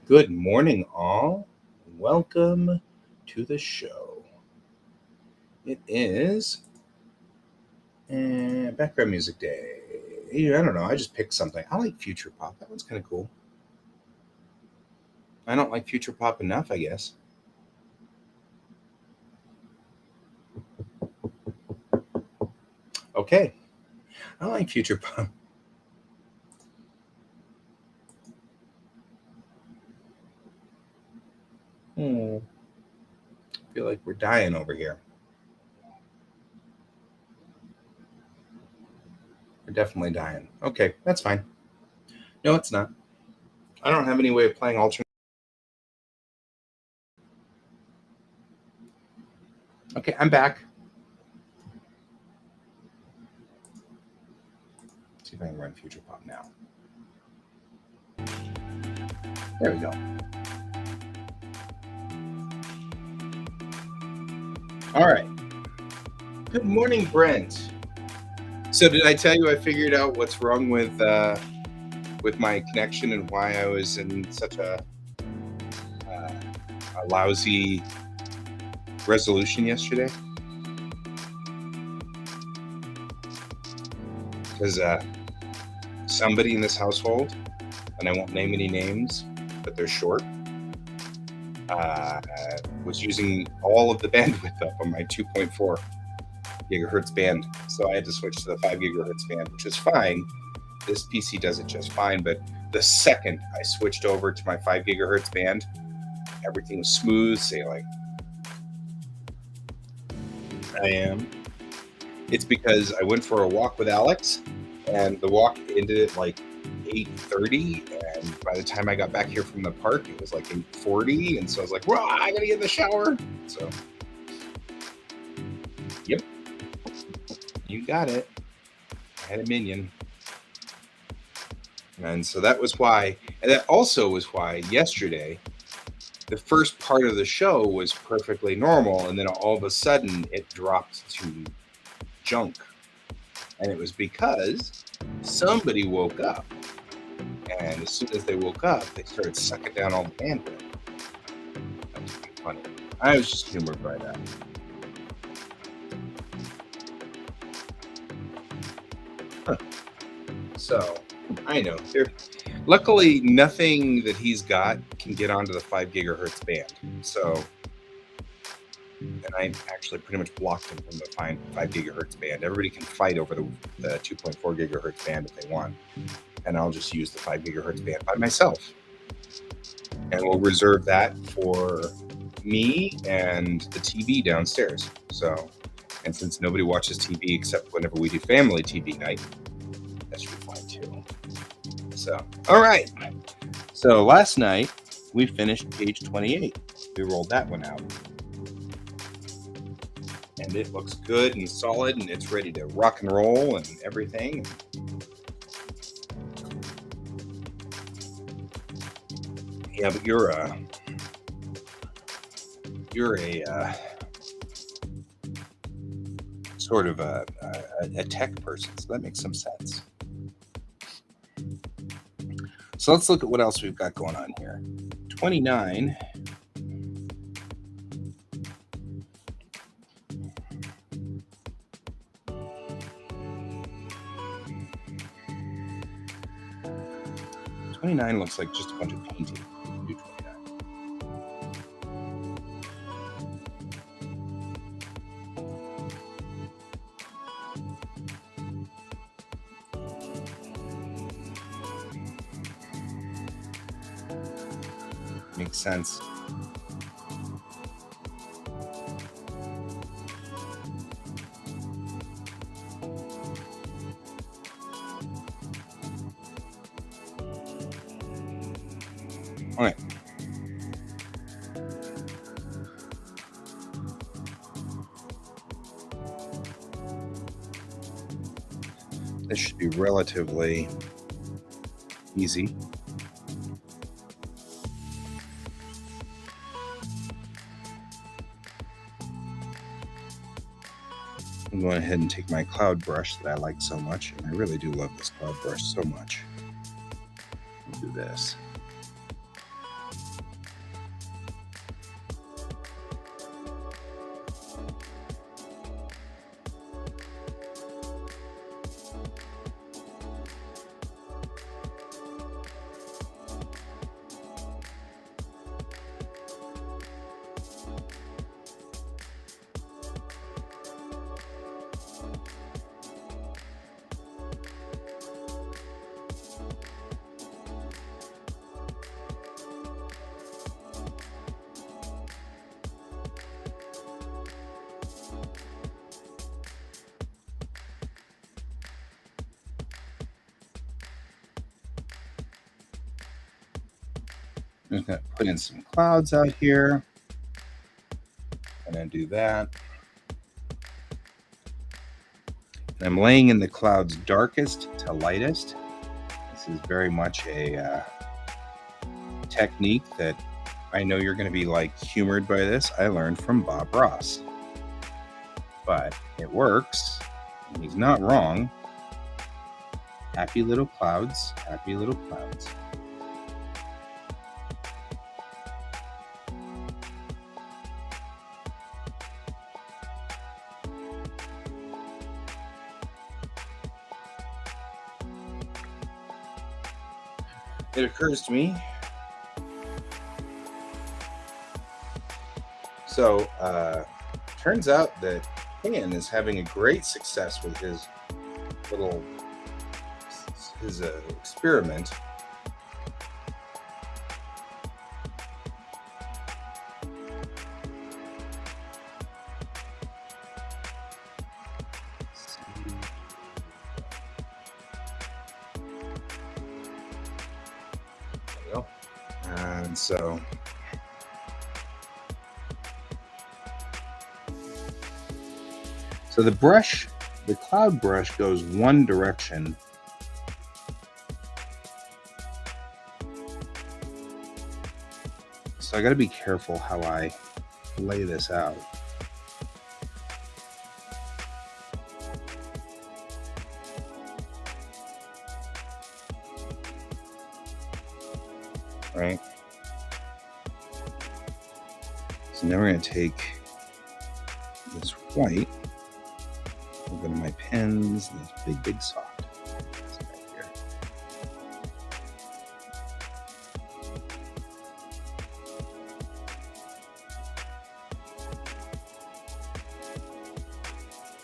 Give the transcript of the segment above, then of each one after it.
Good morning, all. Welcome to the show. It is background music day. I don't know. I just picked something. I like future pop. That one's kind of cool. I don't like future pop enough, I guess. Okay. I like future pop. I feel like we're dying over here. We're definitely dying. Okay, that's fine. No, it's not. I don't have any way of playing alternate. Okay, I'm back. Let's see if I can run future pop now. There we go. All right. Good morning, Brent. So did I tell you I figured out what's wrong with my connection and why I was in such a lousy resolution yesterday? Because somebody in this household, and I won't name any names, but they're short, was using all of the bandwidth up on my 2.4 gigahertz band. So I had to switch to the 5 gigahertz band, which is fine. This PC does it just fine, but the second I switched over to my 5 gigahertz band, everything was smooth sailing. I am. It's because I went for a walk with Alex, and the walk ended at like 8:30, and by the time I got back here from the park, it was like 8:40, and so I was like, "Well, I gotta get in the shower." So, yep, you got it. I had a minion. And so that was why, and that also was why yesterday, the first part of the show was perfectly normal, and then all of a sudden it dropped to junk. And it was because somebody woke up. And as soon as they woke up, they started sucking down all the bandwidth. That was pretty funny. I was just humored by that. Huh. So, I know. Luckily, nothing that he's got can get onto the 5 gigahertz band. So, and I actually pretty much blocked him from the 5 gigahertz band. Everybody can fight over the 2.4 gigahertz band if they want. And I'll just use the 5 gigahertz band by myself. And we'll reserve that for me and the TV downstairs. So, and since nobody watches TV except whenever we do family TV night, that should be fine too. So, all right. So last night we finished page 28. We rolled that one out. And it looks good and solid, and it's ready to rock and roll and everything. Yeah, but you're a sort of a tech person, so that makes some sense. So let's look at what else we've got going on here. 29. '29 looks like just a bunch of painting. We can do 29. Makes sense. All right. This should be relatively easy. I'm going ahead and take my cloud brush that I like so much, and I really do love this cloud brush so much. I'll do this. I'm going to put in some clouds out here. I'm going to do that. And I'm laying in the clouds darkest to lightest. This is very much a technique that I know you're going to be like humored by this. I learned from Bob Ross. But it works. And he's not wrong. Happy little clouds, happy little clouds. It occurs to me. So, turns out that Pan is having a great success with his little experiment. There we go. And so the brush, the cloud brush goes one direction. So I got to be careful how I lay this out. Right? So now we're going to take this white, we'll go to my pens, this big soft. Right here.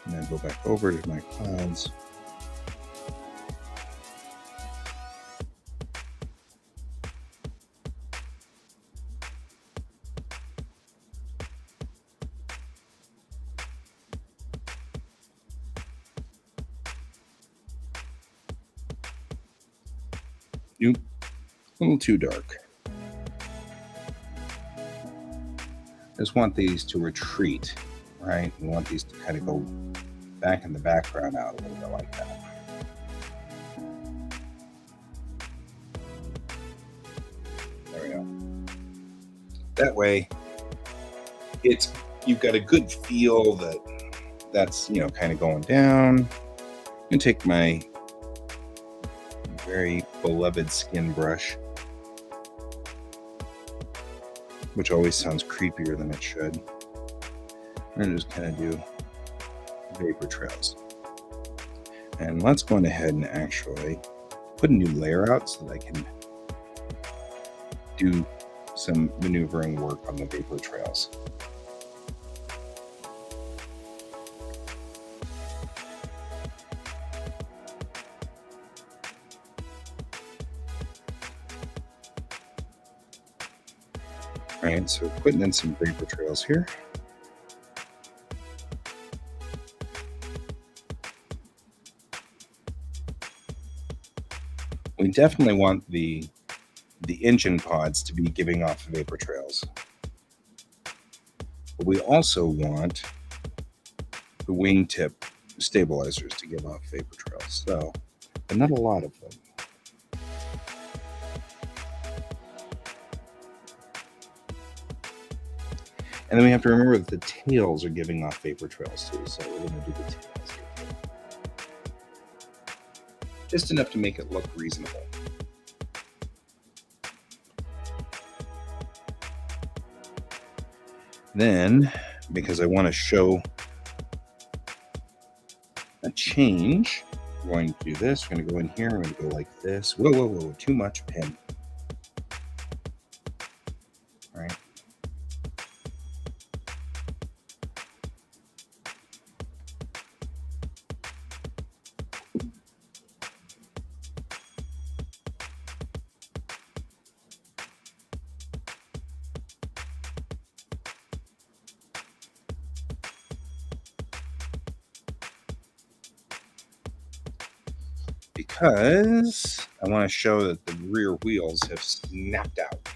And then go back over to my clouds. Nope, a little too dark. Just want these to retreat, right? We want these to kind of go back in the background out a little bit like that. There we go. That way, you've got a good feel that's kind of going down. I'm gonna take my very beloved skin brush, which always sounds creepier than it should. I'm gonna just kind of do vapor trails. And let's go ahead and actually put a new layer out so that I can do some maneuvering work on the vapor trails. All right, so putting in some vapor trails here. We definitely want the engine pods to be giving off vapor trails. But we also want the wingtip stabilizers to give off vapor trails. So, but not a lot of them. And then we have to remember that the tails are giving off vapor trails too. So we're going to do the tails here. Just enough to make it look reasonable. Then, because I want to show a change, we're going to do this. We're going to go in here. We're going to go like this. Whoa, whoa, whoa. Too much pen. All right. Because I want to show that the rear wheels have snapped out.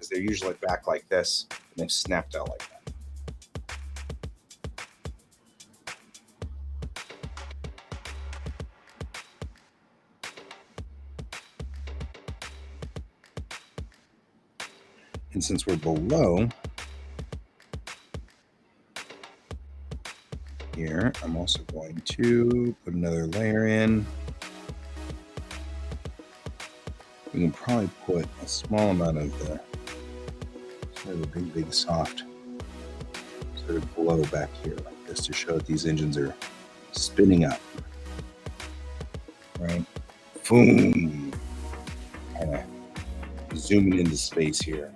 because they're usually back like this, and they've snapped out like that. And since we're below here, I'm also going to put another layer in. We can probably put a small amount of the sort of a big soft sort of glow back here like this to show that these engines are spinning up. Right? Boom! Kind of zooming into space here.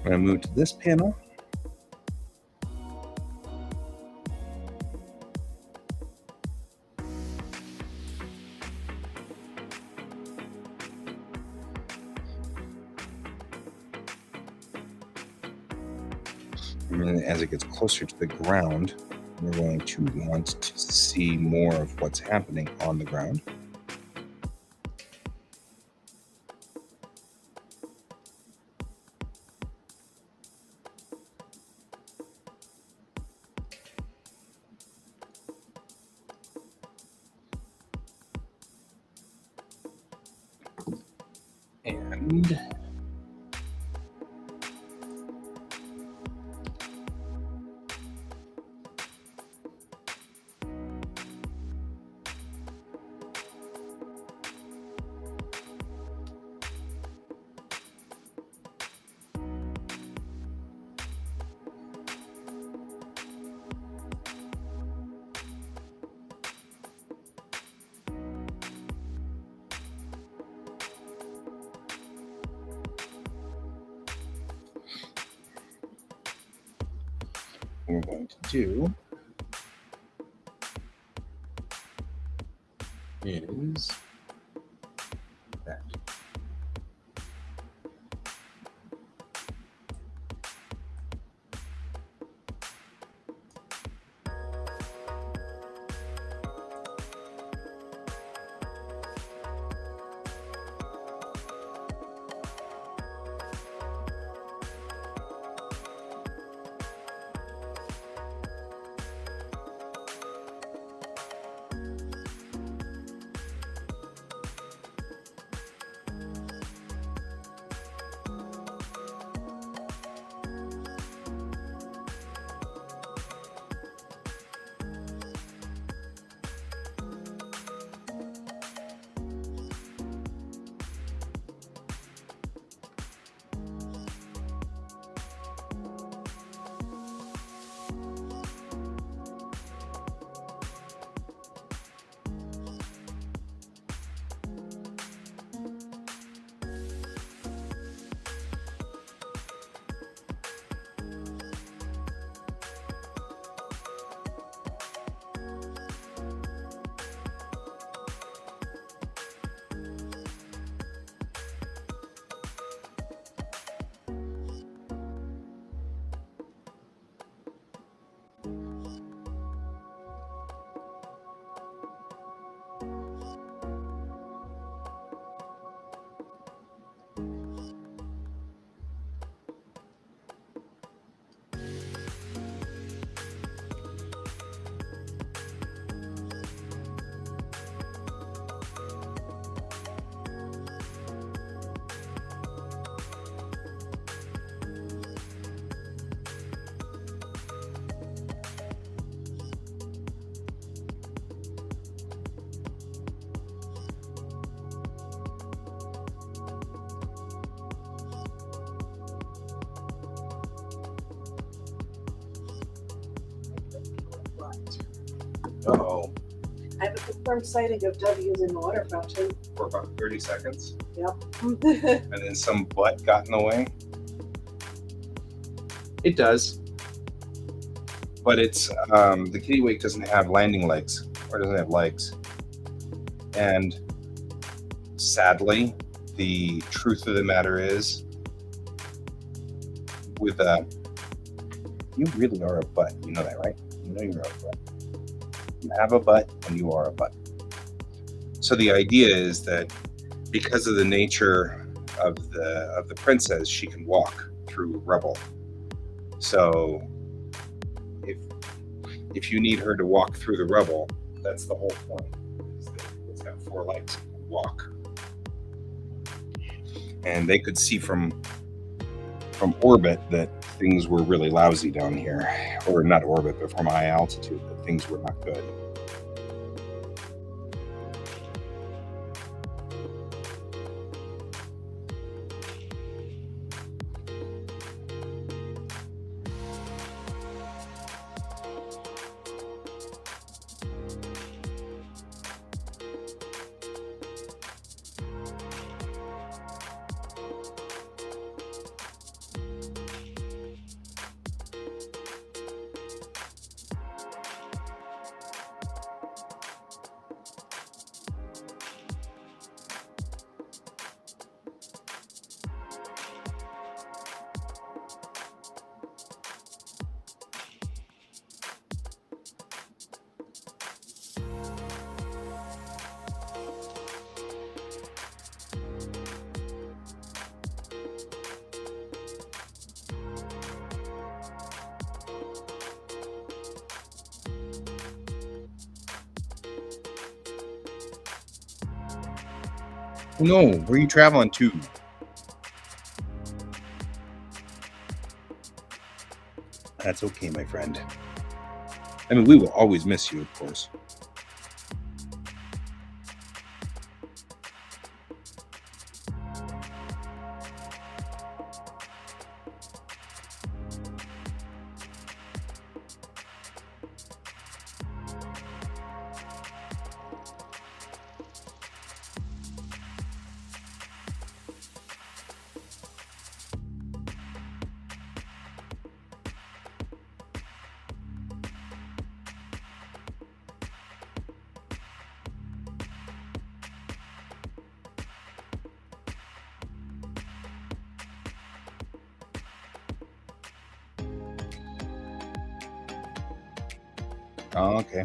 I'm going to move to this panel. And then as it gets closer to the ground, we're going to want to see more of what's happening on the ground. And what we're going to do is that. Uh-oh. I have a confirmed sighting of W's in the water fountain. For about 30 seconds. Yep. And then some butt got in the way. It does. but it's the kittiwake doesn't have landing legs or doesn't have legs, and sadly, the truth of the matter is, with you really are a butt. You know that, right? You know you're a butt. You have a butt, and you are a butt. So the idea is that because of the nature of the princess, she can walk through rubble. So if you need her to walk through the rubble, that's the whole point. Is that it's got 4 legs, it can walk, and they could see from orbit that things were really lousy down here, or not orbit, but from high altitude, that things were not good. No, where are you traveling to? That's okay, my friend. I mean, we will always miss you, of course. Oh, okay.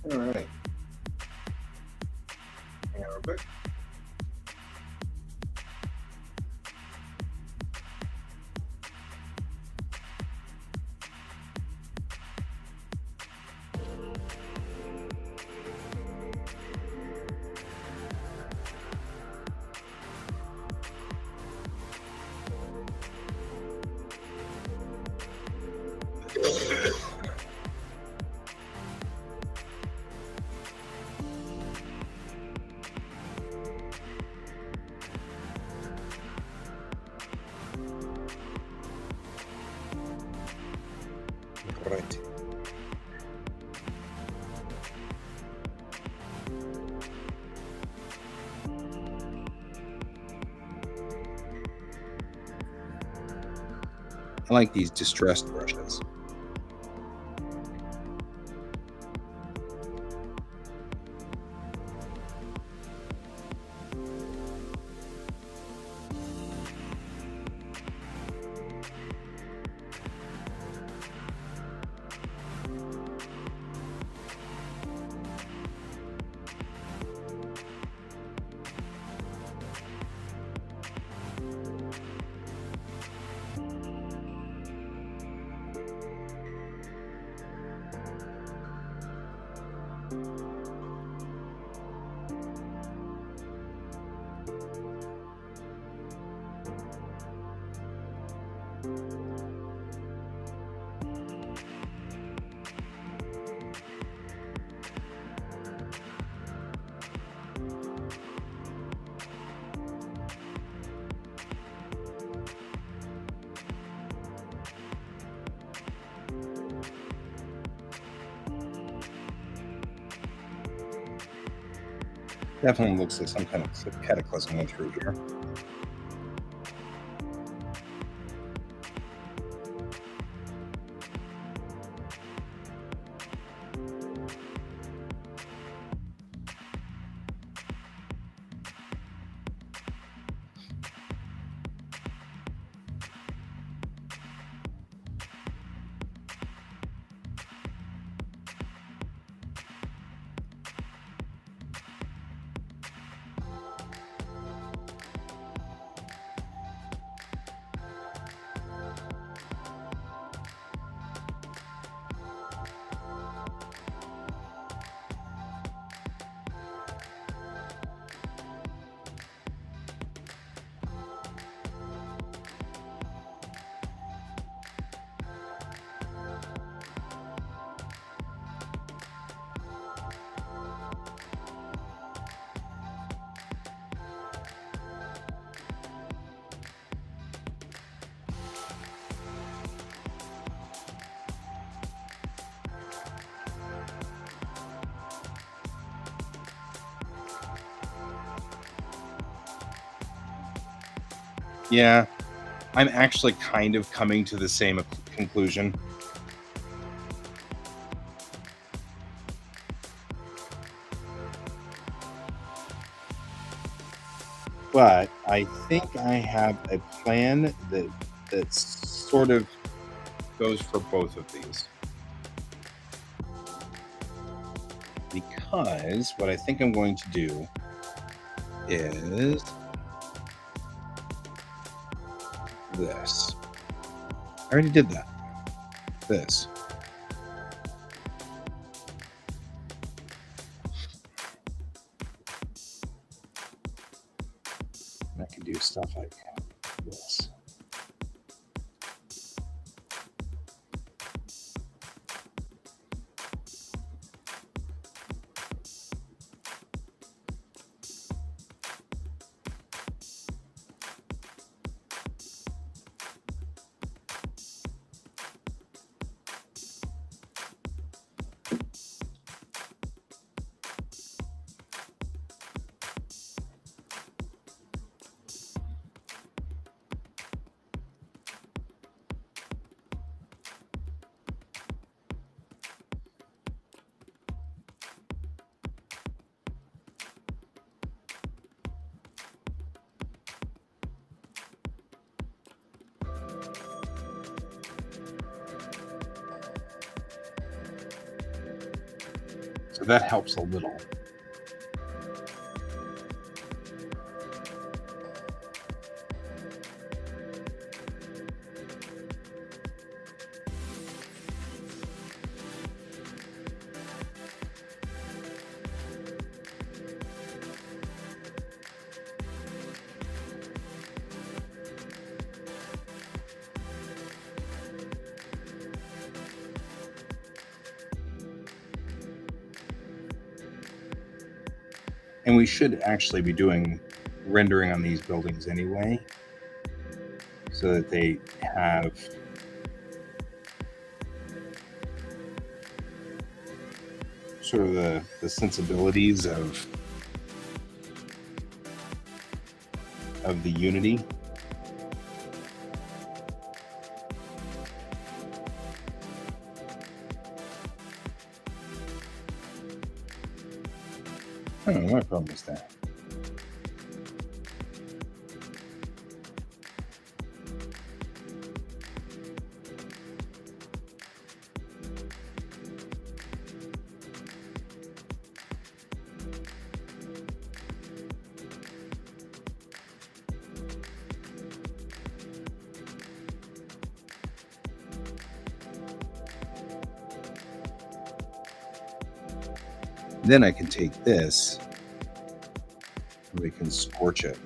All right. Hang on real quick. Right. I like these distressed brushes. Definitely looks like some kind of cataclysm went through here. Yeah, I'm actually kind of coming to the same conclusion. But I think I have a plan that sort of goes for both of these. Because what I think I'm going to do is this. I already did that. This. And I can do stuff like this. So that helps a little. And we should actually be doing rendering on these buildings anyway, so that they have sort of the sensibilities of the Unity. I don't know, my problem is that. Then I can take this, and we can scorch it.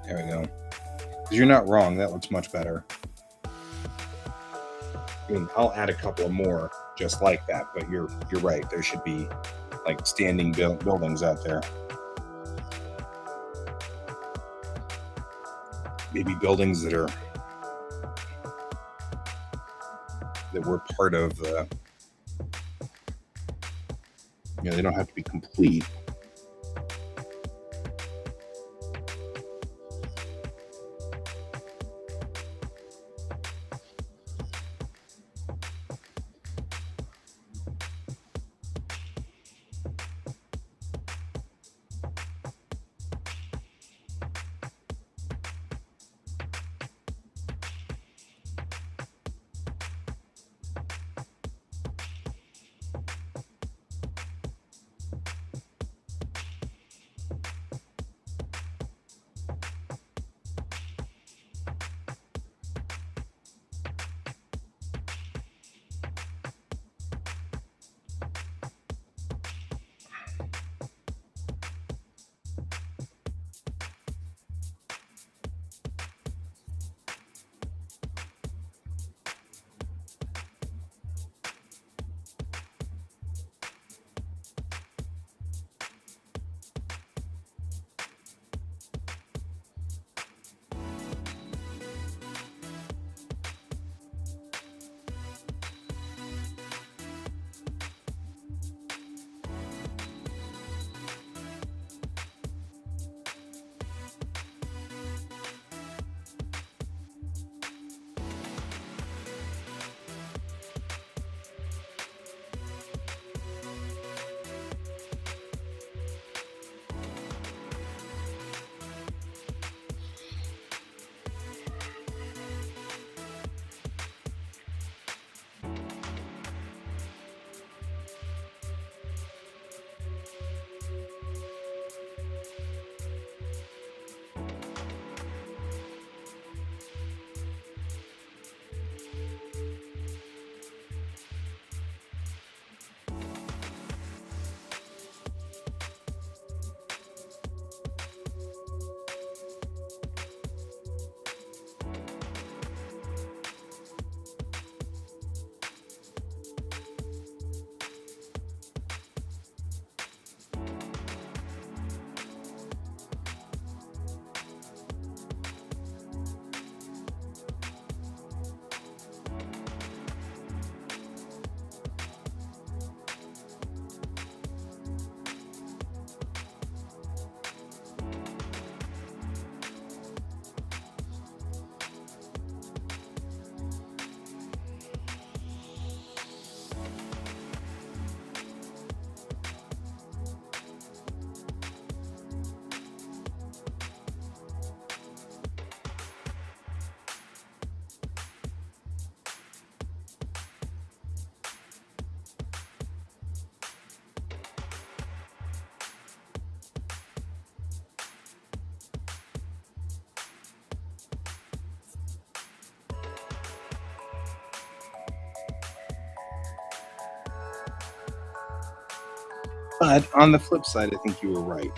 There we go. Because you're not wrong. That looks much better. I mean, I'll add a couple of more just like that, but you're right. There should be like standing buildings out there. Maybe buildings that were part of the. They don't have to be complete. But on the flip side, I think you were right.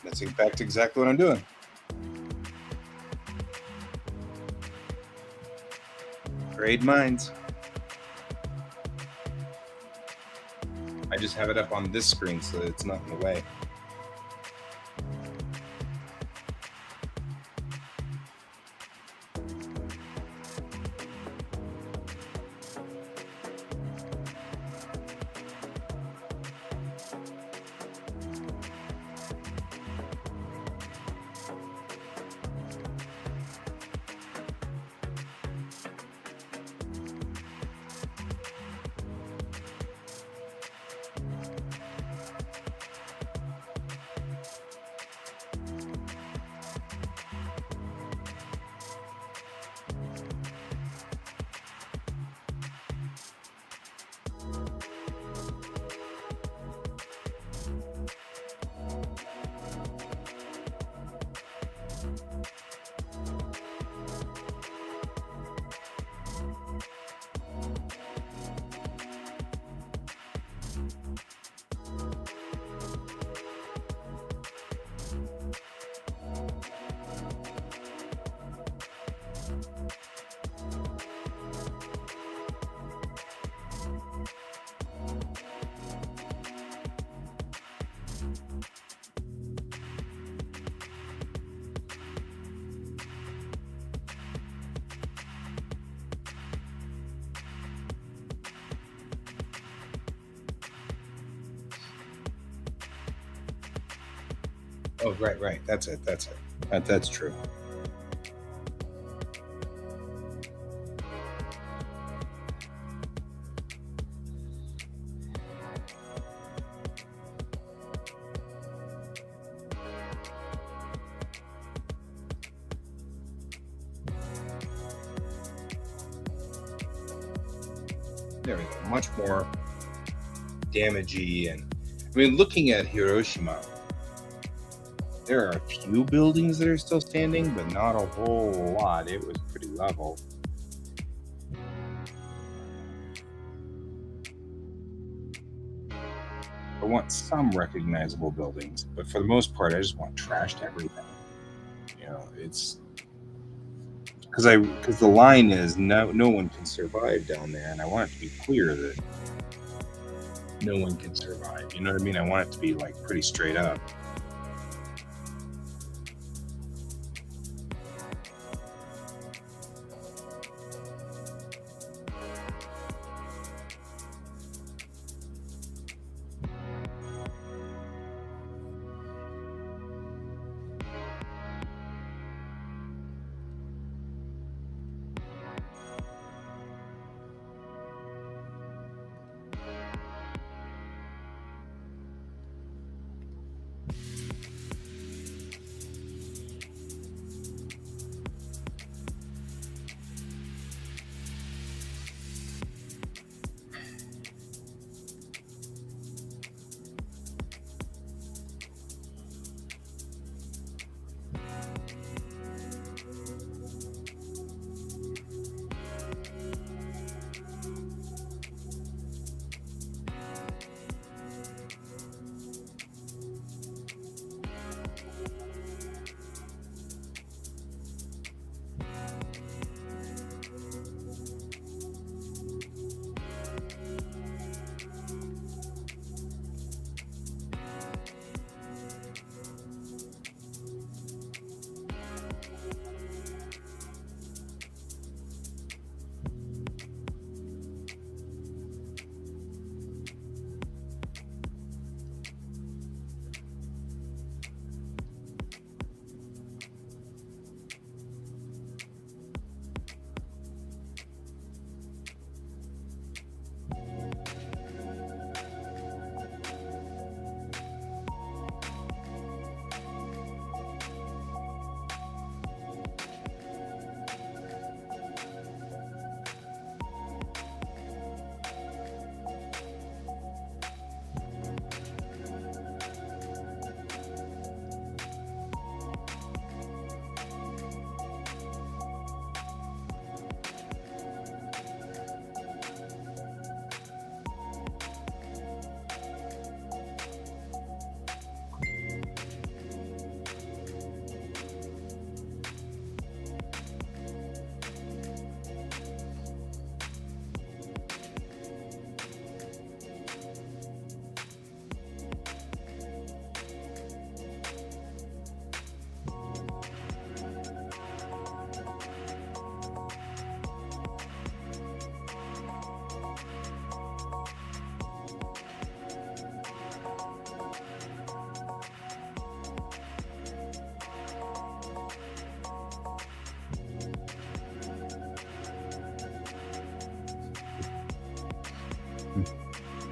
That's in fact exactly what I'm doing. Grade minds. I just have it up on this screen so that it's not in the way. Oh, right. That's it. That's true. everything, much more damagey. And I mean, looking at Hiroshima, there are a few buildings that are still standing, but not a whole lot. It was pretty level. I want some recognizable buildings, but for the most part, I just want trashed everything. You know, it's because the line is no one can survive down there, and I want it to be clear that no one can survive. You know what I mean? I want it to be like pretty straight up.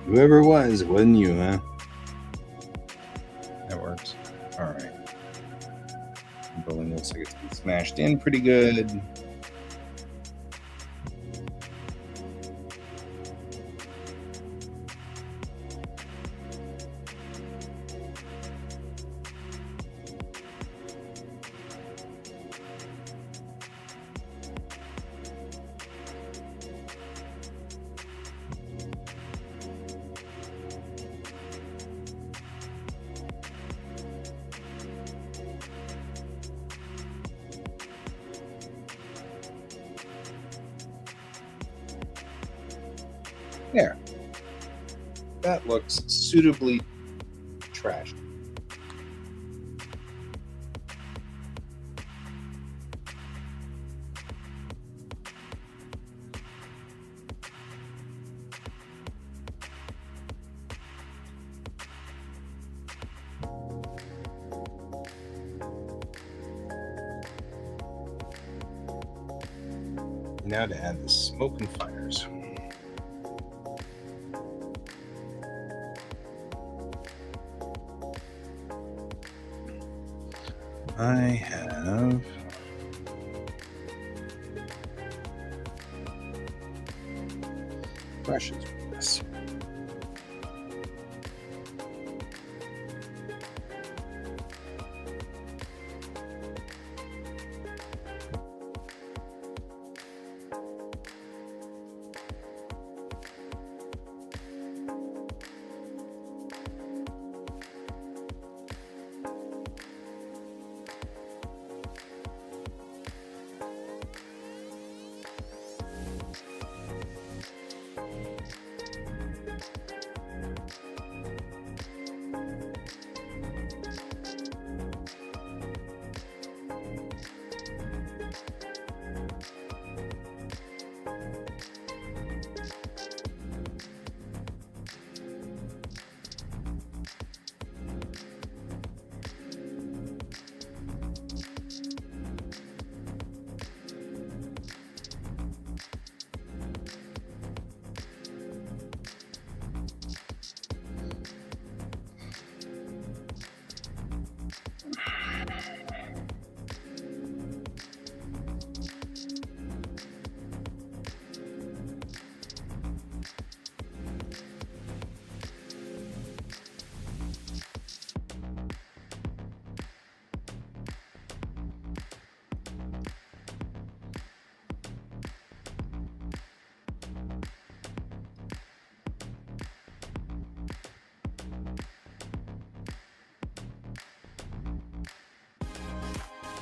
Whoever it was, it wasn't you, huh? That works. All right. The building looks like it's been smashed in pretty good. There. That looks suitably trashed. Now to add the smoke and fires. I have brushes with this.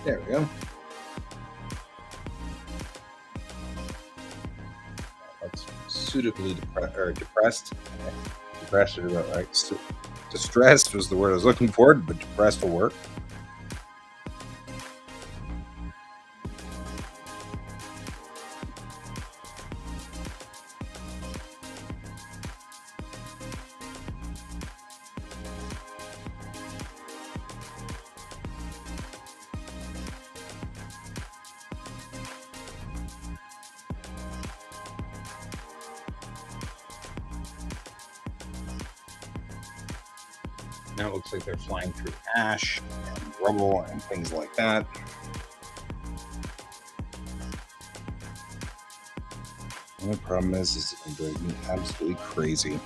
There we go. That's suitably depressed. Depressed is about right. Distressed was the word I was looking for, but depressed will work. Now it looks like they're flying through ash and rubble and things like that. And the problem is it's driving me absolutely crazy.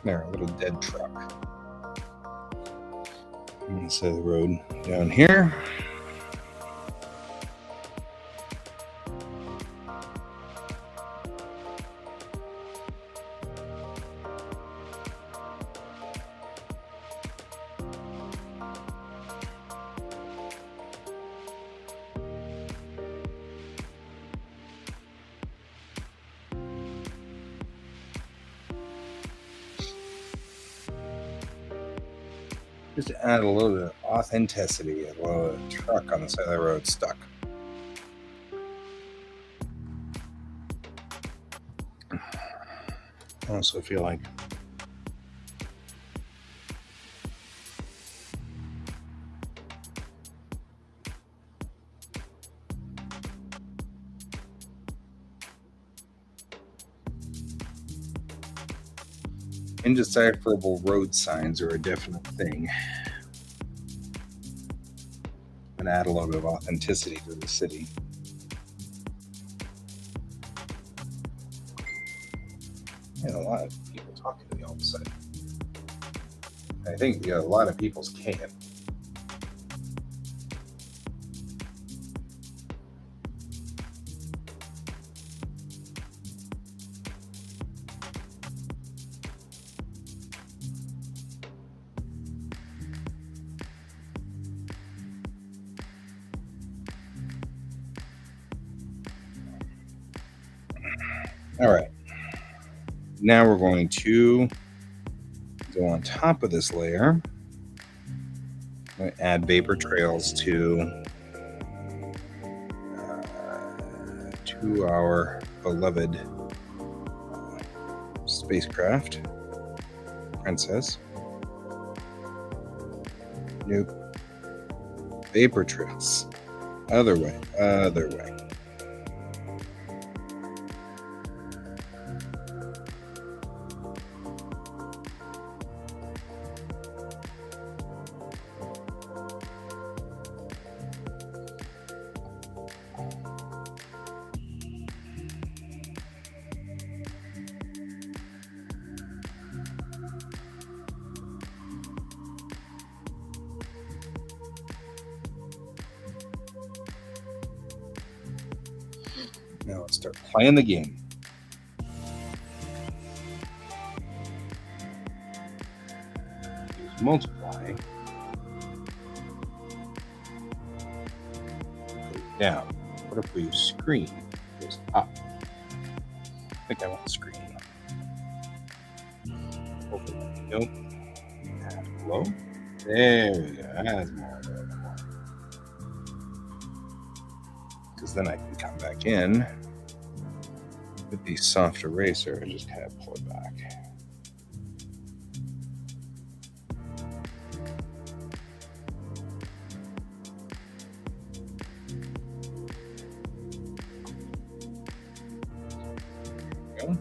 There, a little dead truck. On the side of the road down here. Just to add a little bit of authenticity, a little truck on the side of the road stuck. I also feel like Indecipherable road signs are a definite thing. And add a little bit of authenticity to the city. And a lot of people talking to me all of a sudden. I think a lot of people's can. All right. Now we're going to go on top of this layer. I'm going to add vapor trails to our beloved spacecraft, Princess. Nope. Vapor trails. Other way. Now let's start playing the game. Use multiply. Goes down. What if we use screen? It goes up. I think I want screen. Open. Nope. Add glow. There we go. That's more. Because then I can come back in with the soft eraser and just kind of pull it back. There we go.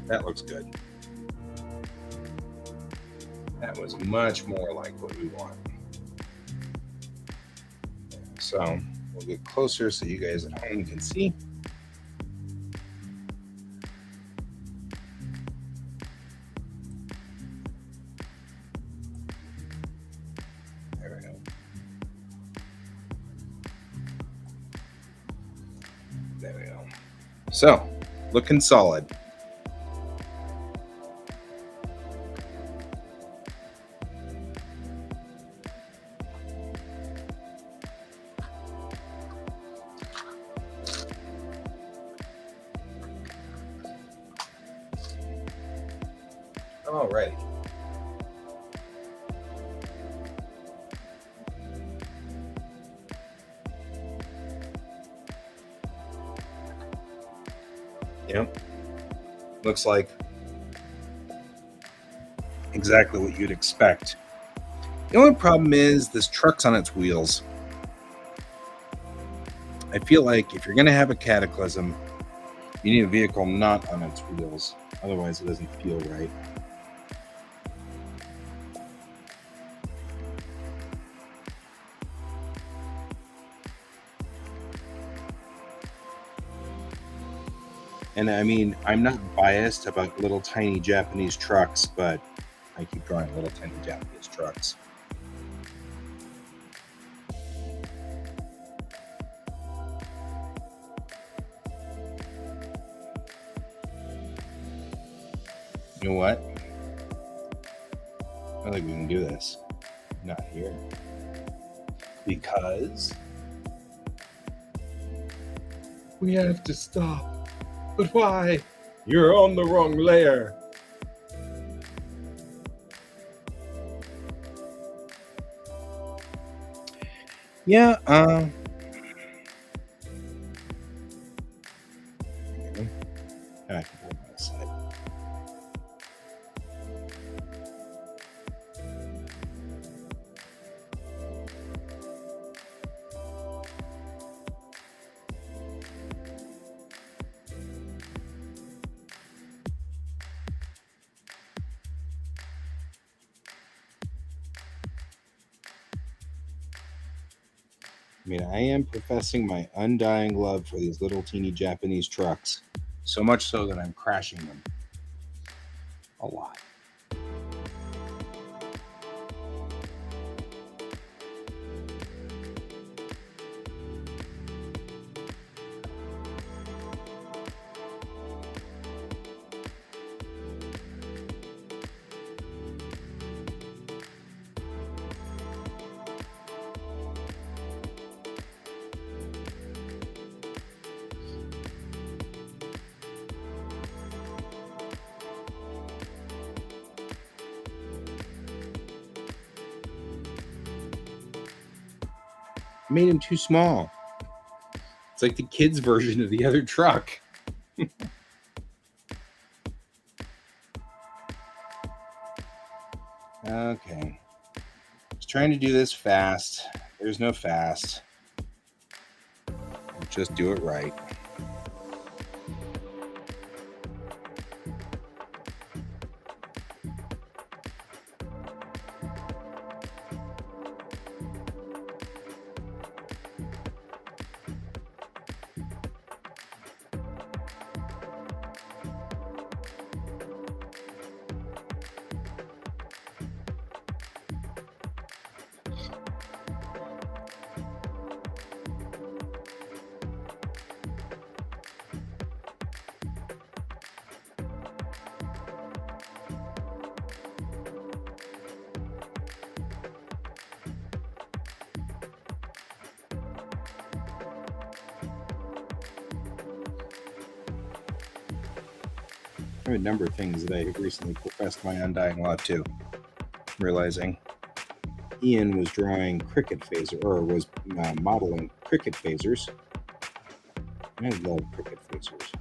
That looks good. That was much more like what we want. So we'll get closer so you guys at home can see. There we go. There we go. So, looking solid. Alrighty. Yep. Looks like exactly what you'd expect. The only problem is this truck's on its wheels. I feel like if you're going to have a cataclysm, you need a vehicle not on its wheels. Otherwise, it doesn't feel right. And I mean, I'm not biased about little tiny Japanese trucks, but I keep drawing little tiny Japanese trucks. You know what? I don't think we can do this. Not here. Because we have to stop. But why? You're on the wrong layer. Yeah, I can hold that aside. I mean, I am professing my undying love for these little teeny Japanese trucks. So much so that I'm crashing them a lot. I made him too small. It's like the kids' version of the other truck. Okay. Just trying to do this fast. There's no fast. Just do it right. I have a number of things that I have recently professed my undying love to. Realizing Ian was drawing cricket phaser, or was modeling cricket phasers. And I love cricket phasers.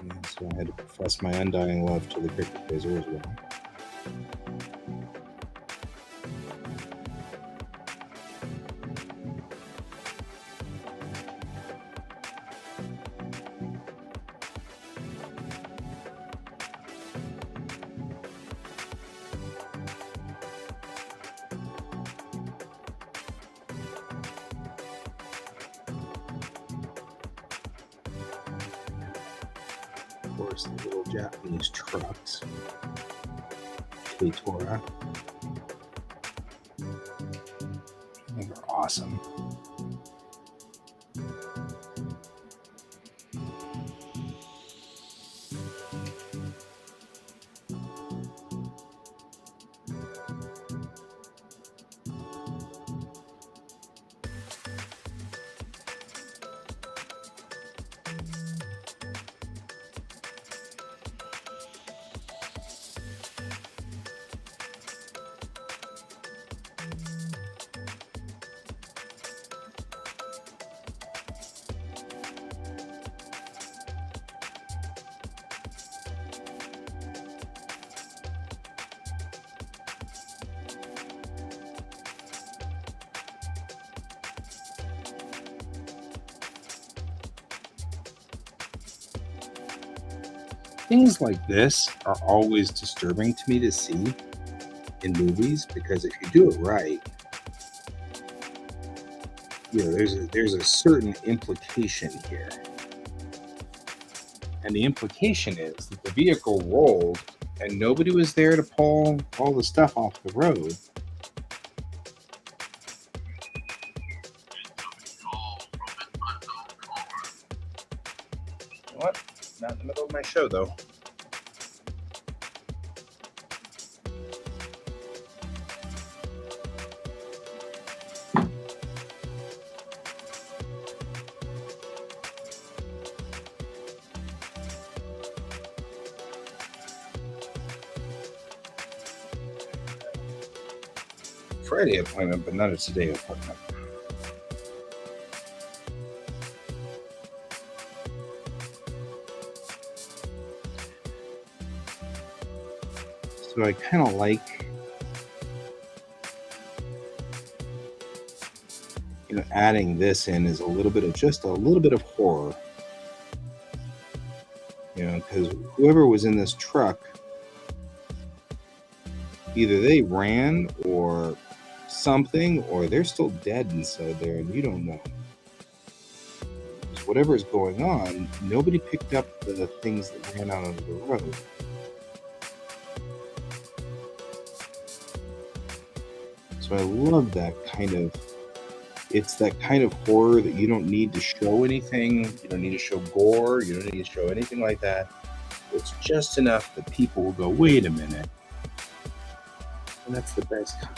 And so I had to profess my undying love to the cricket phaser as well. Of course, the little Japanese trucks. K-Tora. I think are awesome. Things like this are always disturbing to me to see in movies, because if you do it right, you know, there's a certain implication here. And the implication is that the vehicle rolled and nobody was there to pull all the stuff off the road. What? Not in the middle of my show, though. Friday appointment, but not a today appointment. So I kind of like, you know, adding this in is a little bit of horror, you know, because whoever was in this truck, either they ran or something, or they're still dead inside there, and you don't know. Whatever is going on, nobody picked up the things that ran out onto the road. So I love that kind of, it's that kind of horror that you don't need to show anything, you don't need to show gore, you don't need to show anything like that. It's just enough that people will go, wait a minute. And that's the best kind.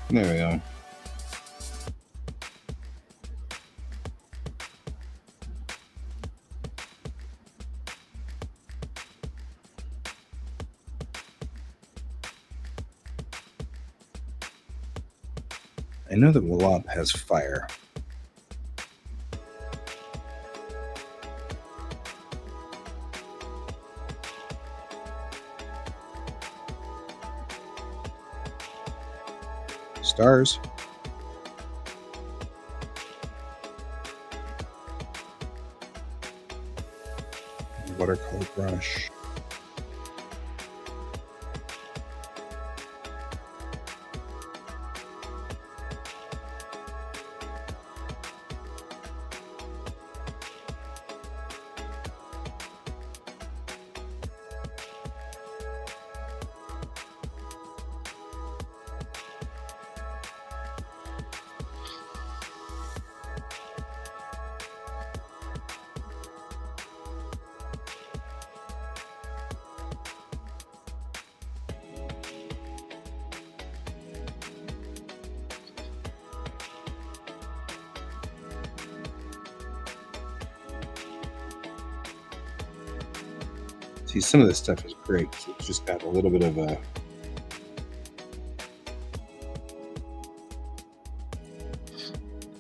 There we go. I know that Wallop has fire. Stars. Watercolor brush. See, some of this stuff is great because it's just got a little bit of a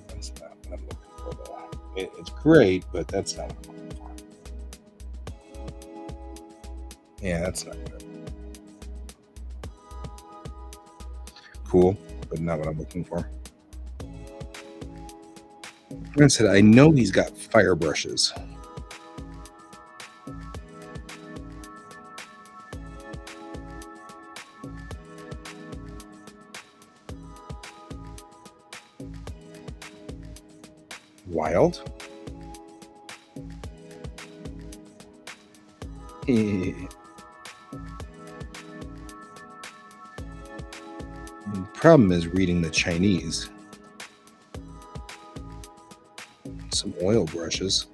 that's not what I'm looking for though. It's great, but that's not what I'm looking for. Yeah, that's not good. Cool, but not what I'm looking for. Like I said, I know he's got fire brushes. Wild. The problem is reading the Chinese. Some oil brushes.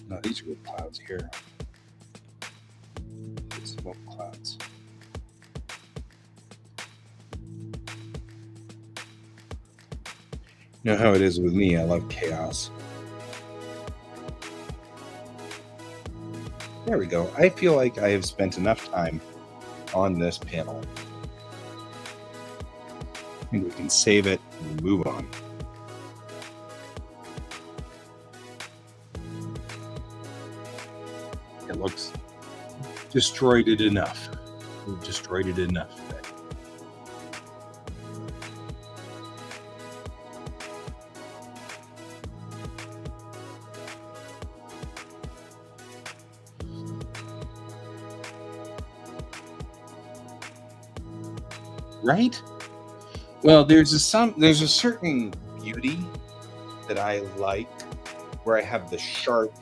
No, these are good clouds here. Smoke clouds. You know how it is with me, I love chaos. There we go. I feel like I have spent enough time on this panel. I think we can save it and move on. It looks destroyed it enough. We've destroyed it enough. Right? Well, there's a certain beauty that I like where I have the sharp,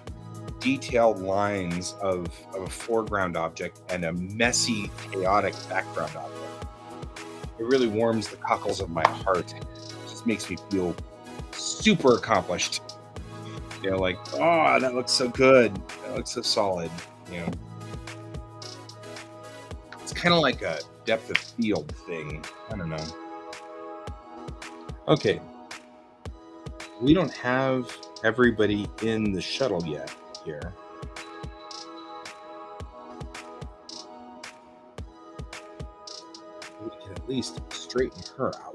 detailed lines of a foreground object and a messy, chaotic background object. It really warms the cockles of my heart. It just makes me feel super accomplished. You know, like, oh, that looks so good. That looks so solid. You know, it's kind of like a depth of field thing. I don't know. Okay. We don't have everybody in the shuttle yet here. can at least straighten her out.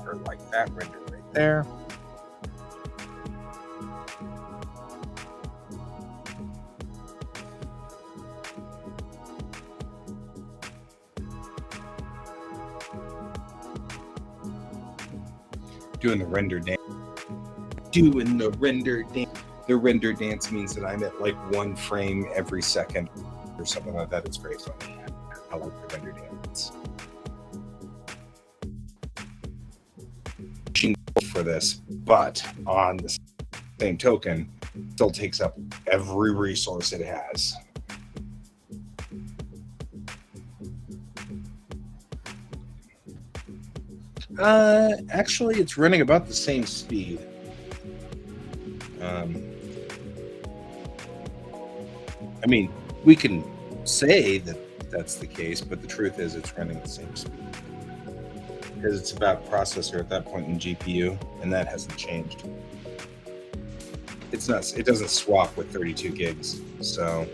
Her like that, render right there. Doing the render dance. Doing the render dance. The render dance means that I'm at like 1 frame every second or something like that. It's very funny. I like the render dance. For this, but on the same token, still takes up every resource it has. Actually, it's running about the same speed. I mean, we can say that that's the case, but the truth is it's running the same speed. Because it's about processor at that point in GPU, and that hasn't changed. It's not. It doesn't swap with 32 gigs. So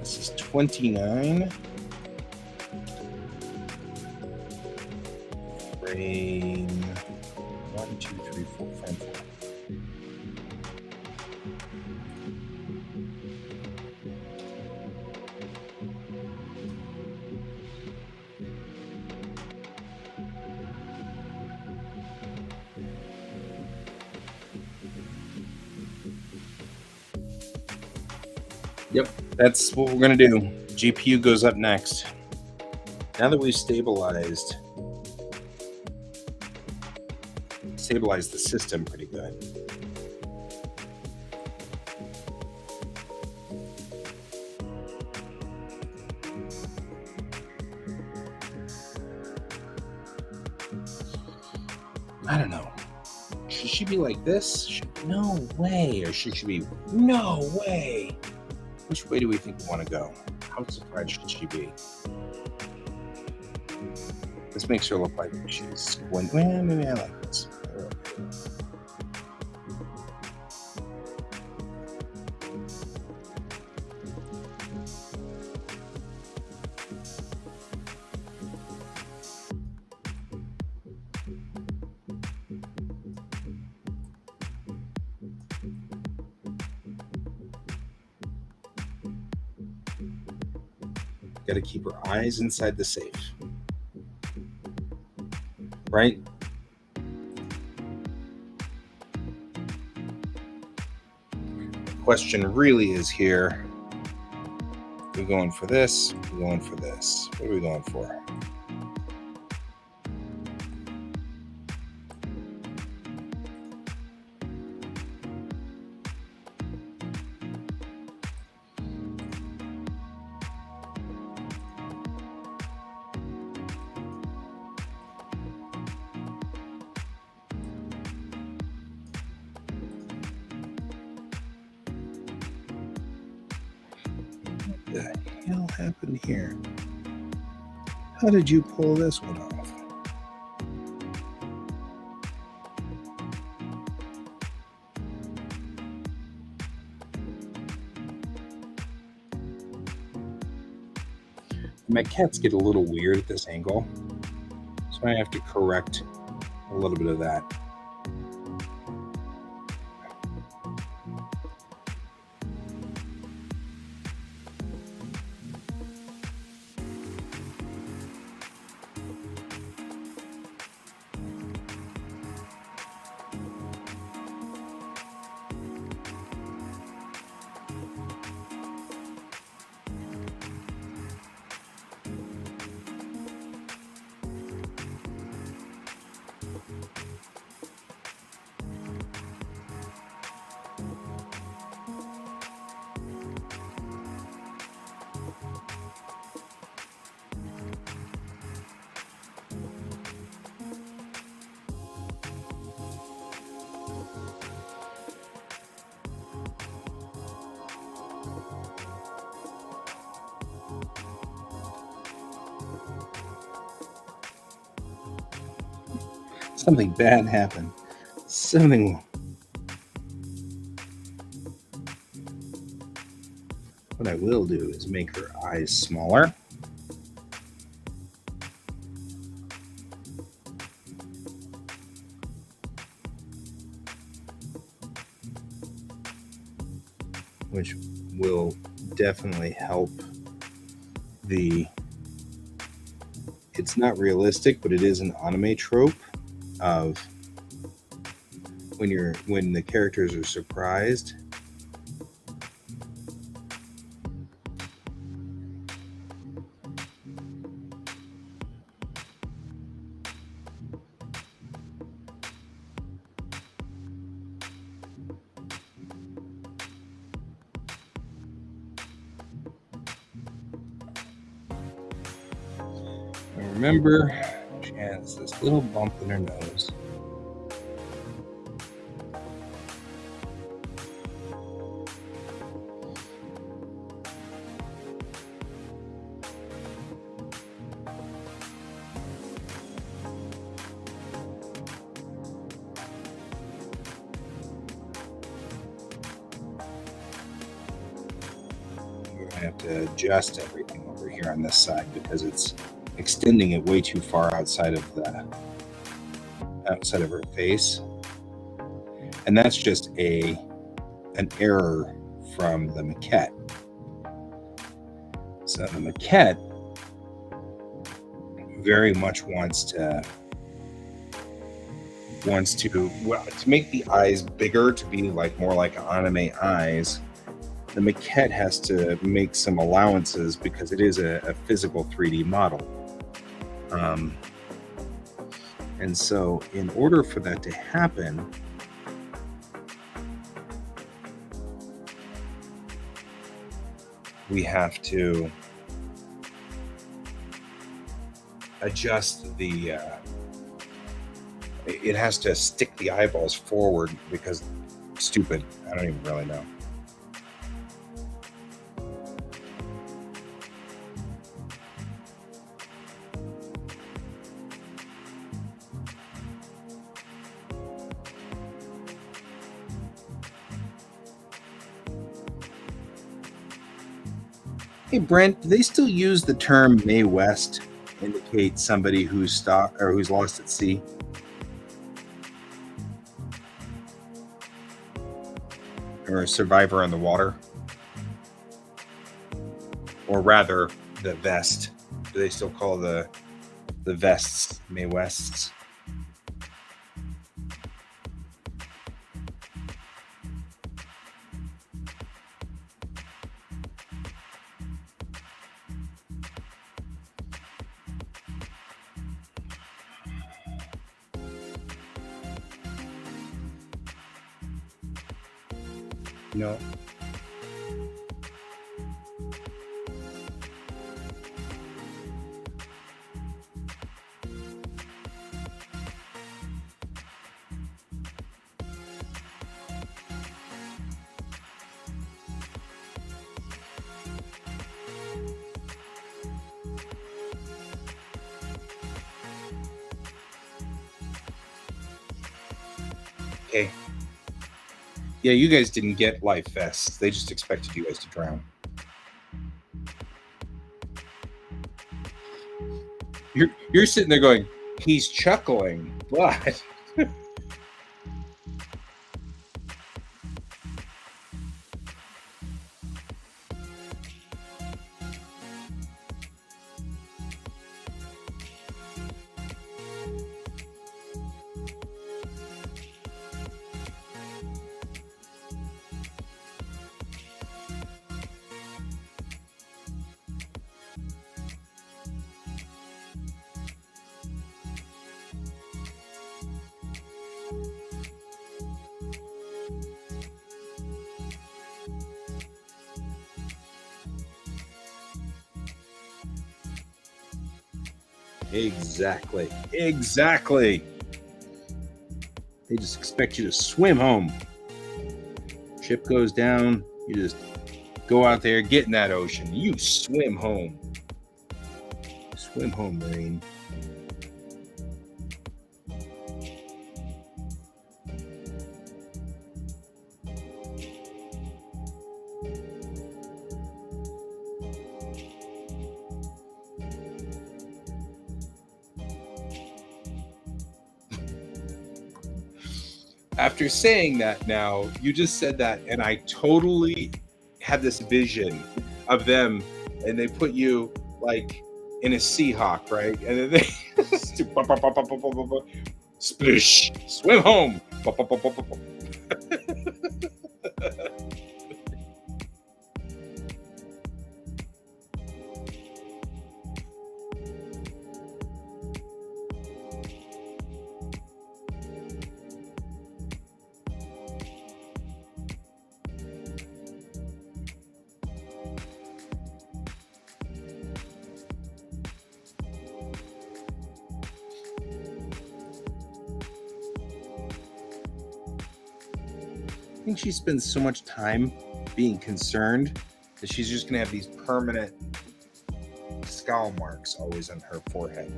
this is 29 frame 1, 2, 3, 4, frame 4. Yep, that's what we're going to do. GPU goes up next. Now that we've stabilized the system pretty good. I don't know. Should she be like this? No way. Or should she be, no way. Which way do we think we want to go? How surprised should she be? This makes her look like she's squinting. Well, maybe I like this. Got to keep her eyes inside the safe. Right? The question really is here. We're going for this. We're going for this. What are we going for? What the hell happened here? How did you pull this one off? My cats get a little weird at this angle, so I have to correct a little bit of that. something bad happen. Something. What I will do is make her eyes smaller. Which will definitely help the. It's not realistic, but it is an anime trope of when the characters are surprised. Remember, she has this little bump in her nose. We're going to have to adjust everything over here on this side because it's extending it way too far outside of her face, and that's just an error from the maquette. So the maquette very much wants to make the eyes bigger, to be more like anime eyes. The maquette has to make some allowances because it is a physical 3D model. And so in order for that to happen, we have to adjust it has to stick the eyeballs forward because stupid. I don't even really know. Hey Brent, do they still use the term Mae West to indicate somebody who's lost at sea? Or a survivor on the water? Or rather, the vest. Do they still call the vests Mae Wests? No. Okay. Yeah, you guys didn't get life vests. They just expected you guys to drown. You're sitting there going, he's chuckling, but Exactly. They just expect you to swim home. Ship goes down, you just go out there, get in that ocean, you swim home. Swim home, Marine. After saying that, now you just said that, and I totally had this vision of them, and they put you like in a Seahawk, right? And then they splish, swim home. I think she spends so much time being concerned that she's just going to have these permanent scowl marks always on her forehead.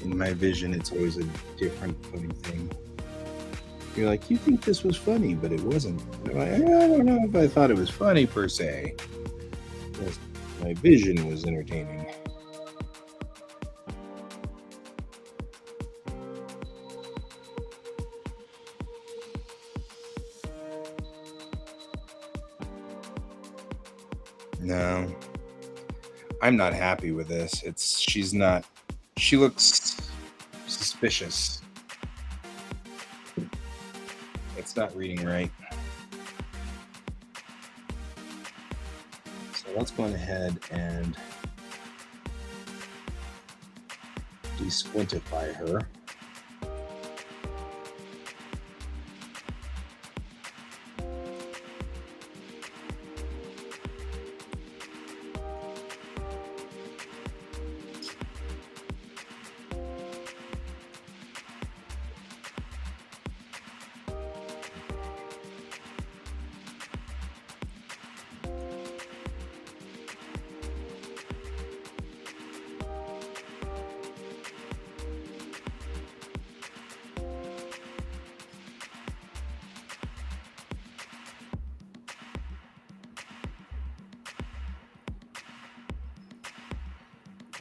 In my vision, it's always a different funny thing. You're like, you think this was funny, but it wasn't. I'm like, I don't know if I thought it was funny per se. Just my vision was entertaining. No, I'm not happy with this. She looks suspicious. It's not reading right. So let's go ahead and de-squintify her.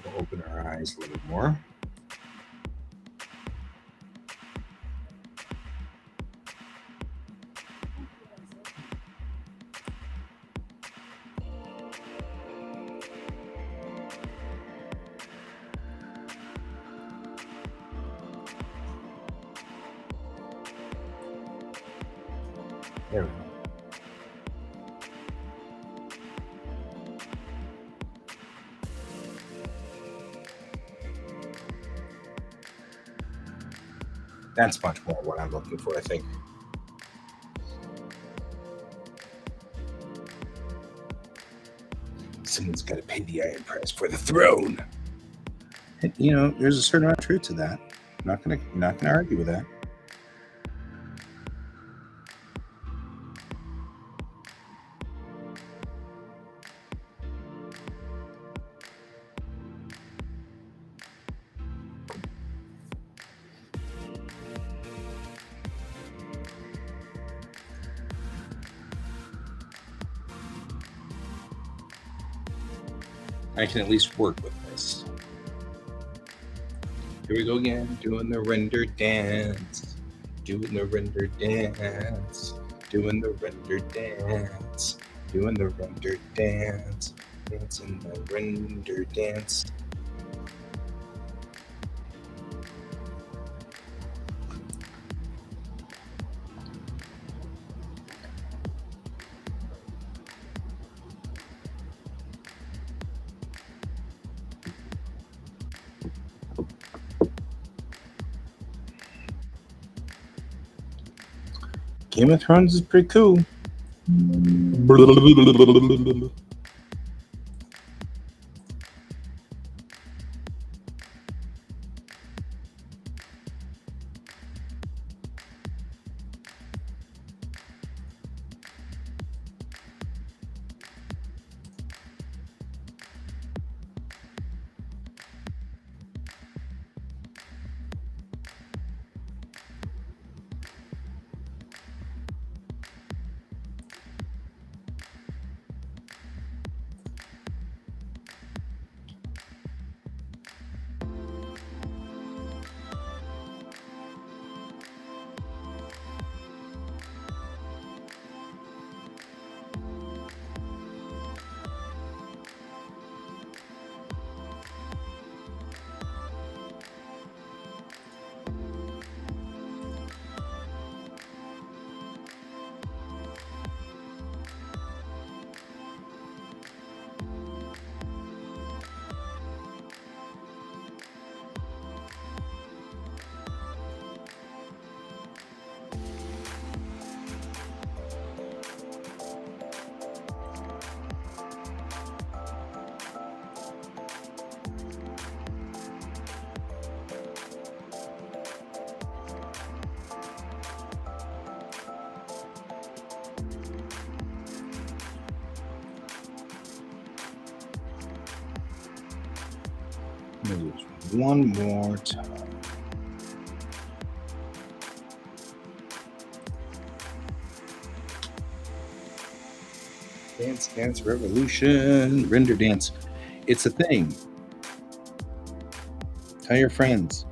We'll open our eyes a little more. There we go. That's much more what I'm looking for, I think. Someone's got to pay the iron price for the throne. And, there's a certain amount of truth to that. I'm not gonna argue with that. I can at least work with this. Here we go again, doing the render dance, doing the render dance, doing the render dance, doing the render dance, dancing the render dance. Game of Thrones is pretty cool. One more time. Dance Dance Revolution. Render Dance. It's a thing. Tell your friends.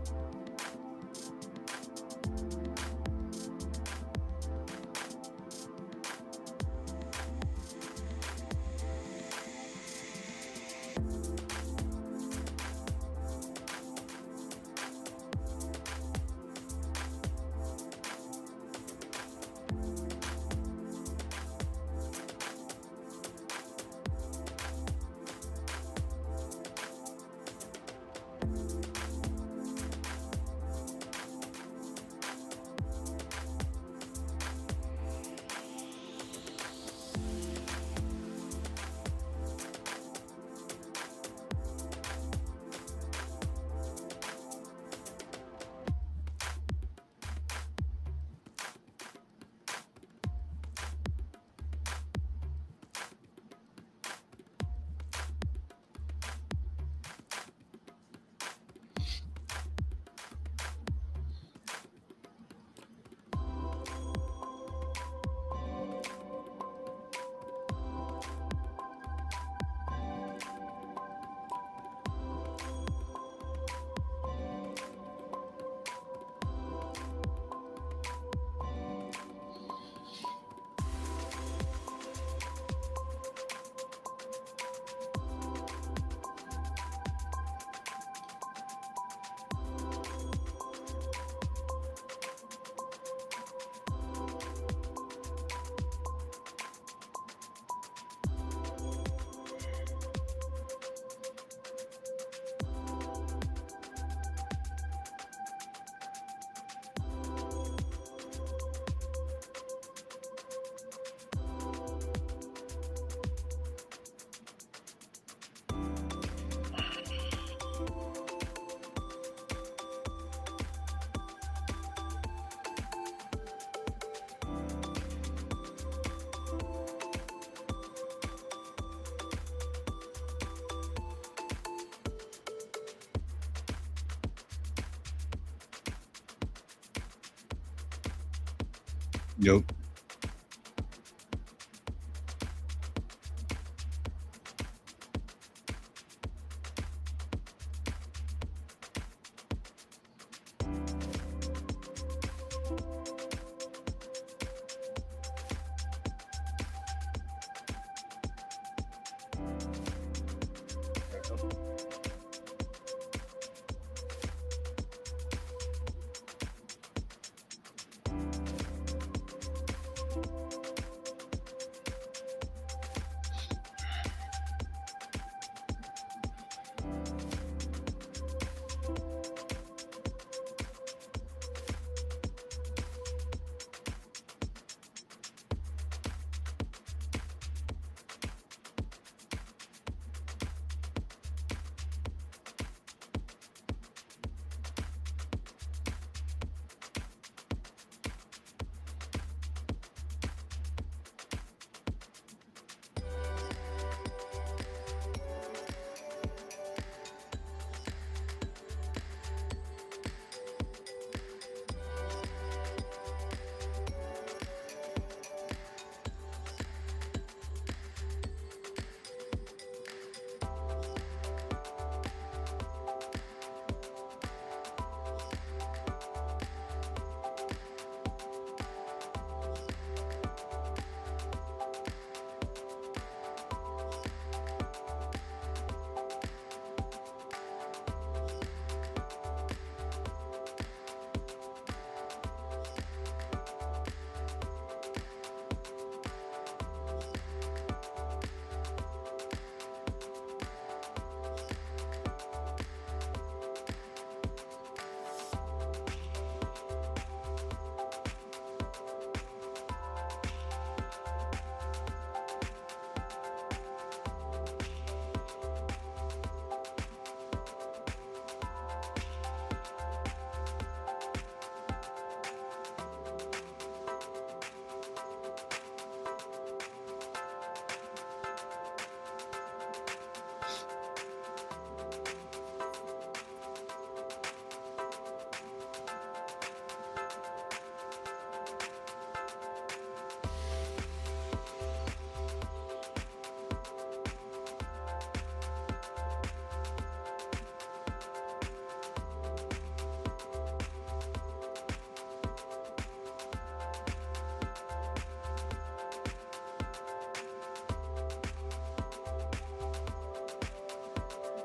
Nope.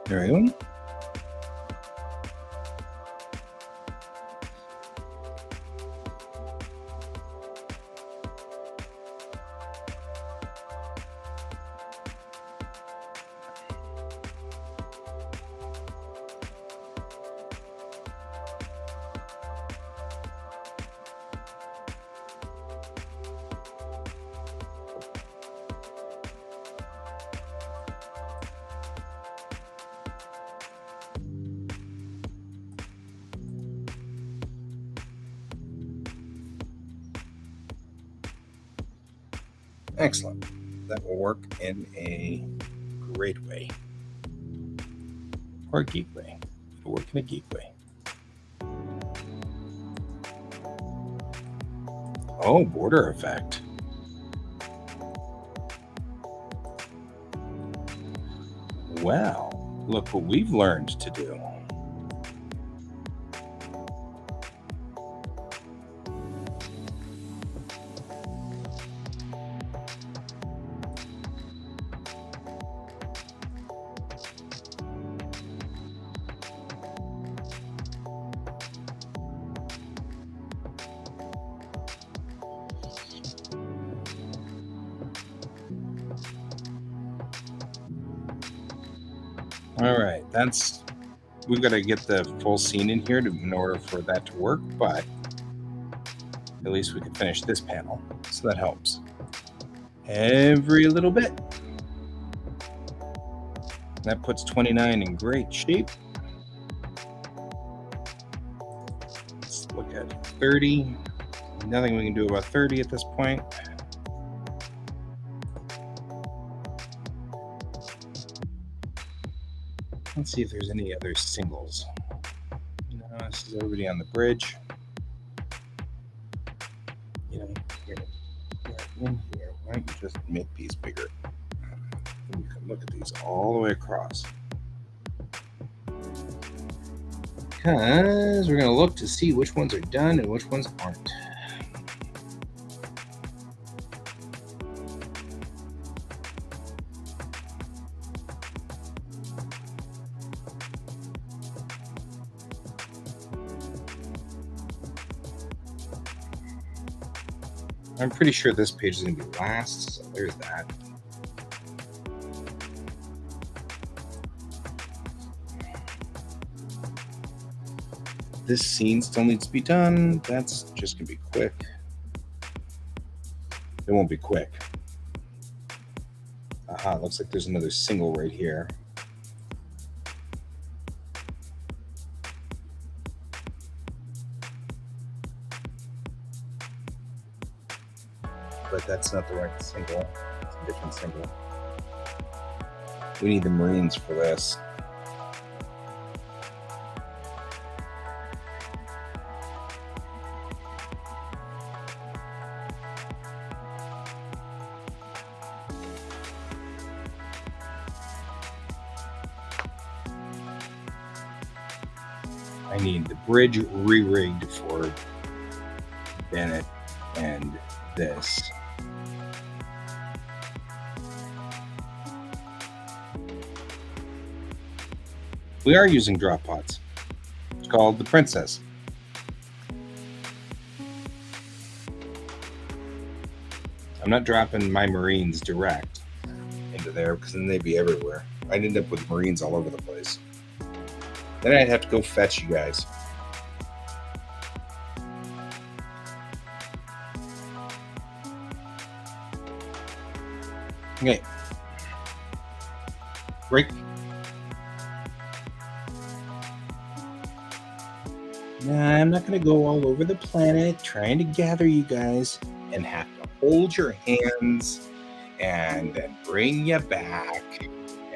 There we go. Excellent. That will work in a great way. Or a geek way. It'll work in a geek way. Oh, border effect. Well, look what we've learned to do. All right, we've got to get the full scene in here in order for that to work, but at least we can finish this panel, so that helps. Every little bit. That puts 29 in great shape. Let's look at 30. Nothing we can do about 30 at this point. Let's see if there's any other singles. No, this is everybody on the bridge. You know, here, in here. Why don't you just make these bigger? And you can look at these all the way across. Because we're going to look to see which ones are done and which ones aren't. I'm pretty sure this page is going to be last, so there's that. This scene still needs to be done. That's just going to be quick. It won't be quick. Aha, it looks like there's another single right here. But that's not the right single. It's a different single. We need the Marines for this. I need the bridge re-rigged for Bennett and this. We are using drop pods. It's called the Princess. I'm not dropping my Marines direct into there because then they'd be everywhere. I'd end up with Marines all over the place. Then I'd have to go fetch you guys. Okay. Break. Nah, I'm not going to go all over the planet trying to gather you guys and have to hold your hands and then bring you back.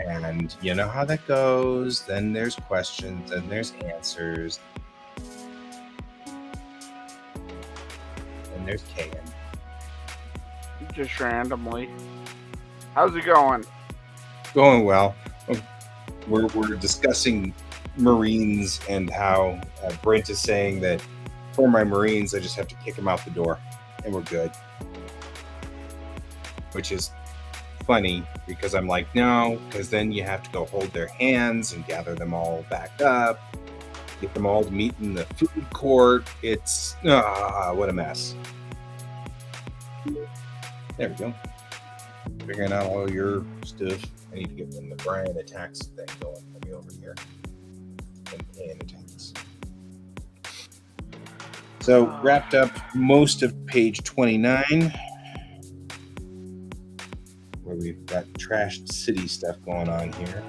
And you know how that goes. Then there's questions, then there's answers. And there's Kagan. Just randomly. How's it going? Going well. We're discussing Marines and how Brent is saying that for my Marines, I just have to kick them out the door and we're good. Which is funny because I'm like, no, because then you have to go hold their hands and gather them all back up, get them all to meet in the food court. It's what a mess. There we go. Figuring out all your stuff. I need to get the Brian attacks thing going for me over here. And attacks. So wrapped up most of page 29, where we've got trashed city stuff going on here.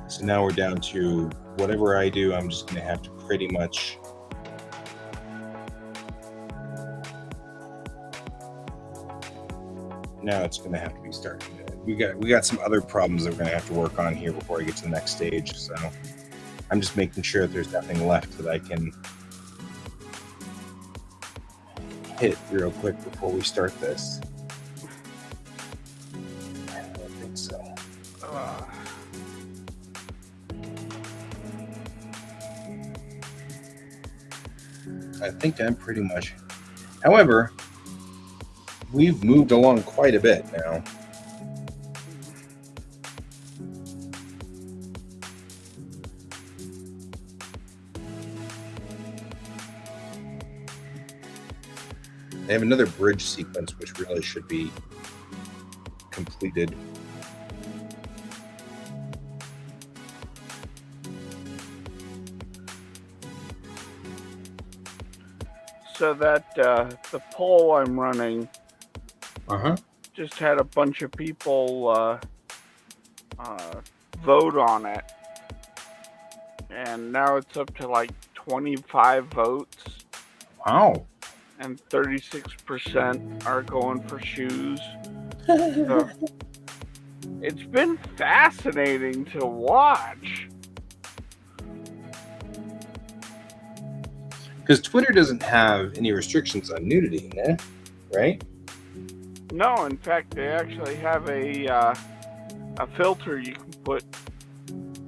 So now we're down to whatever I do, I'm just going to have to pretty much now it's going to have to be starting. We got some other problems that we're going to have to work on here before I get to the next stage. So I'm just making sure that there's nothing left that I can hit real quick before we start this. I don't think so. I think I'm pretty much. However, we've moved along quite a bit now. I have another bridge sequence which really should be completed. So that the poll I'm running just had a bunch of people vote on it, and now it's up to like 25 votes. Wow. And 36% are going for shoes. So, it's been fascinating to watch. Because Twitter doesn't have any restrictions on nudity, right? No, in fact, they actually have a filter you can put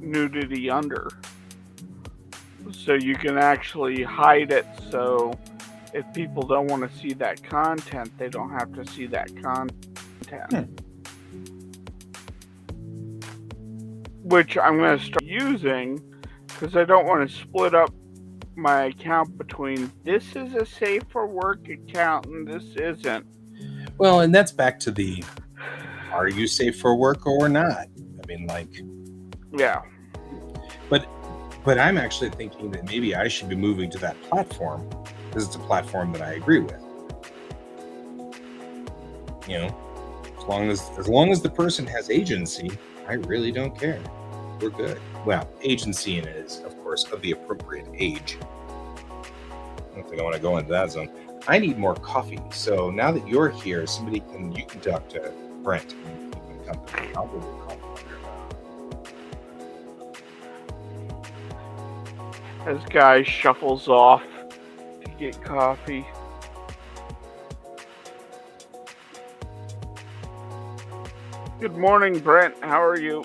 nudity under. So you can actually hide it, so if people don't want to see that content, they don't have to see that content. Which I'm going to start using because I don't want to split up my account between this is a safe for work account and this isn't. Well, and that's back to the are you safe for work or not? I mean, like, yeah. But I'm actually thinking that maybe I should be moving to that platform because it's a platform that I agree with. You know, as long as the person has agency, I really don't care. We're good. Well, agency in it is, of course, of the appropriate age. I don't think I want to go into that zone. I need more coffee. So now that you're here, you can talk to Brent and keep him company. I'll go get coffee. This guy shuffles off to get coffee. Good morning, Brent. How are you?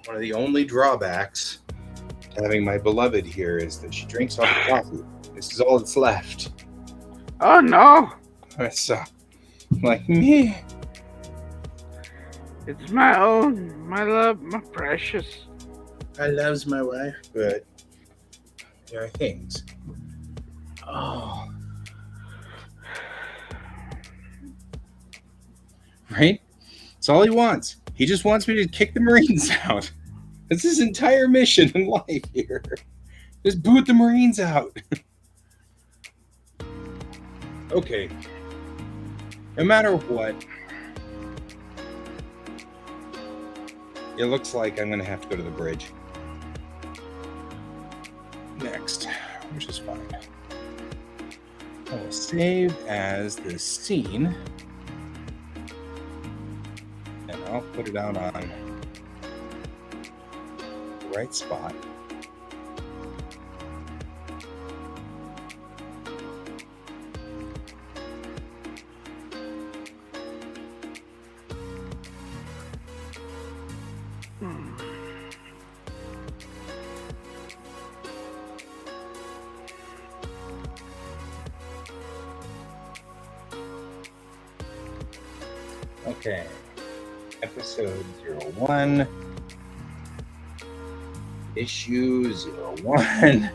One of the only drawbacks to having my beloved here is that she drinks all the coffee. This is all that's left. Oh no! So, like me. It's my own, my love, my precious. I loves my wife, but there are things. Oh. right? That's all he wants. He just wants me to kick the Marines out. That's his entire mission in life here. Just boot the Marines out. Okay. No matter what, it looks like I'm going to have to go to the bridge next, which is fine. I will save as the scene, and I'll put it out on the right spot. Okay, episode 01, issue 01.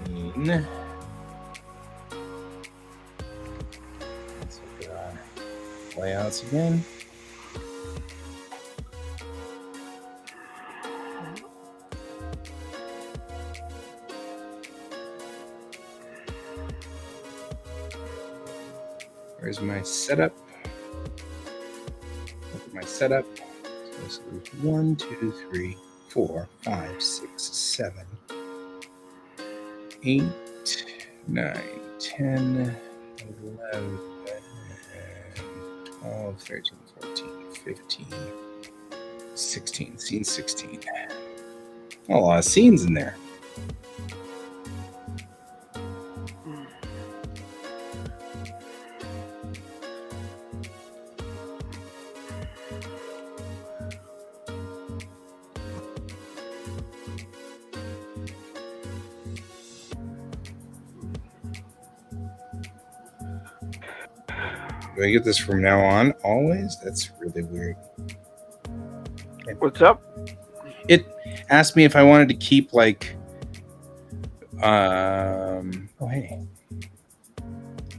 Scene. Let's look at our layouts again. Where's my setup? Look at my setup. So this is 1, 2, 3, 4, 5, 6, 7, 8, 9, 10, 11, 12, 13, 14, 15, 16. Scene 16. A lot of scenes in there. Do I get this from now on always? That's really weird. What's up? It asked me if I wanted to keep like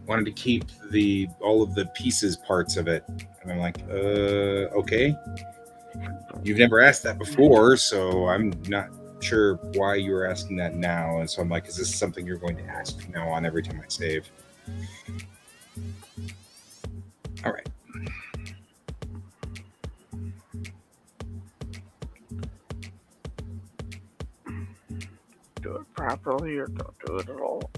wanted to keep all of the pieces parts of it. And I'm like, okay. You've never asked that before, so I'm not sure why you were asking that now. And so I'm like, is this something you're going to ask from now on every time I save? All right. Do it properly or don't do it at all.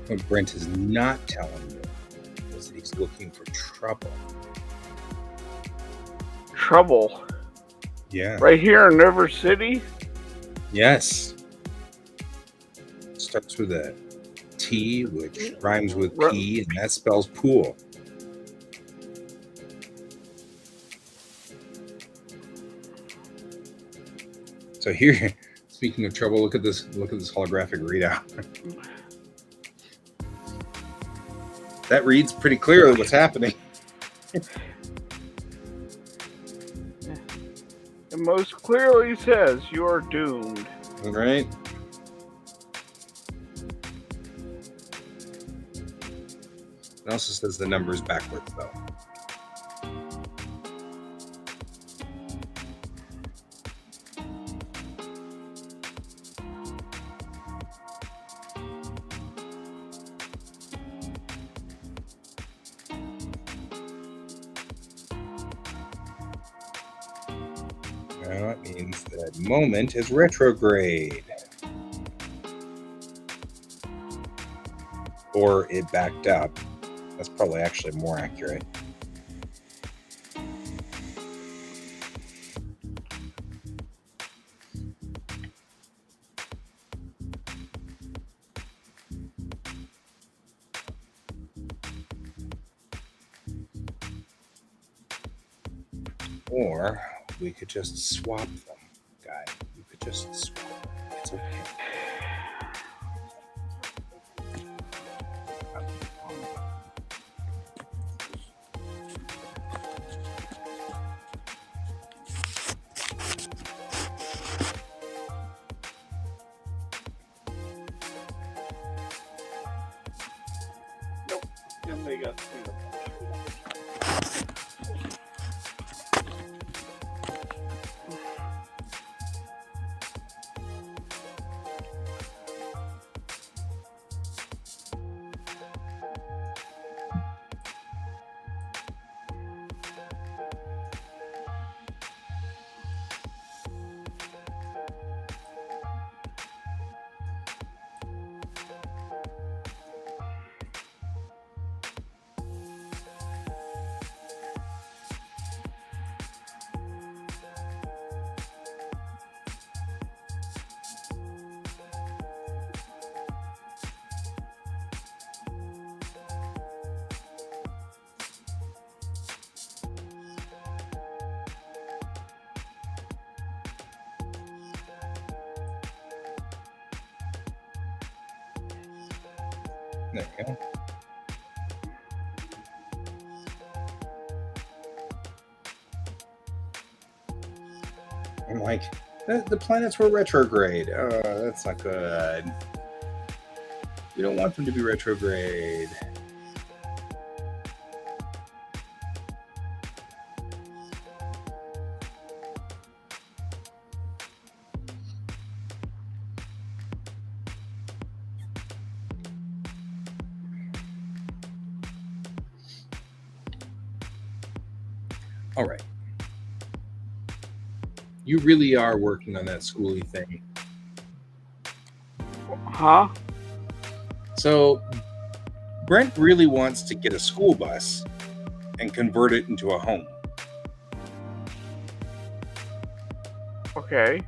What Brent is not telling you is that he's looking for trouble. Trouble. Yeah. Right here in River City? Yes. Starts with a T, which rhymes with P, and that spells pool. So here, speaking of trouble, look at this holographic readout. That reads pretty clearly what's happening. It most clearly says you're doomed. All right. It also says the numbers backwards, though. Well, it means that moment is retrograde. Or it backed up. That's probably actually more accurate. Or we could just swap them, guy. You could just swap them. It's okay. Nope. And they got single. There we go. I'm like, the planets were retrograde. That's not good. We don't want them to be retrograde. All right. You really are working on that schooly thing. Huh? So Brent really wants to get a school bus and convert it into a home. Okay.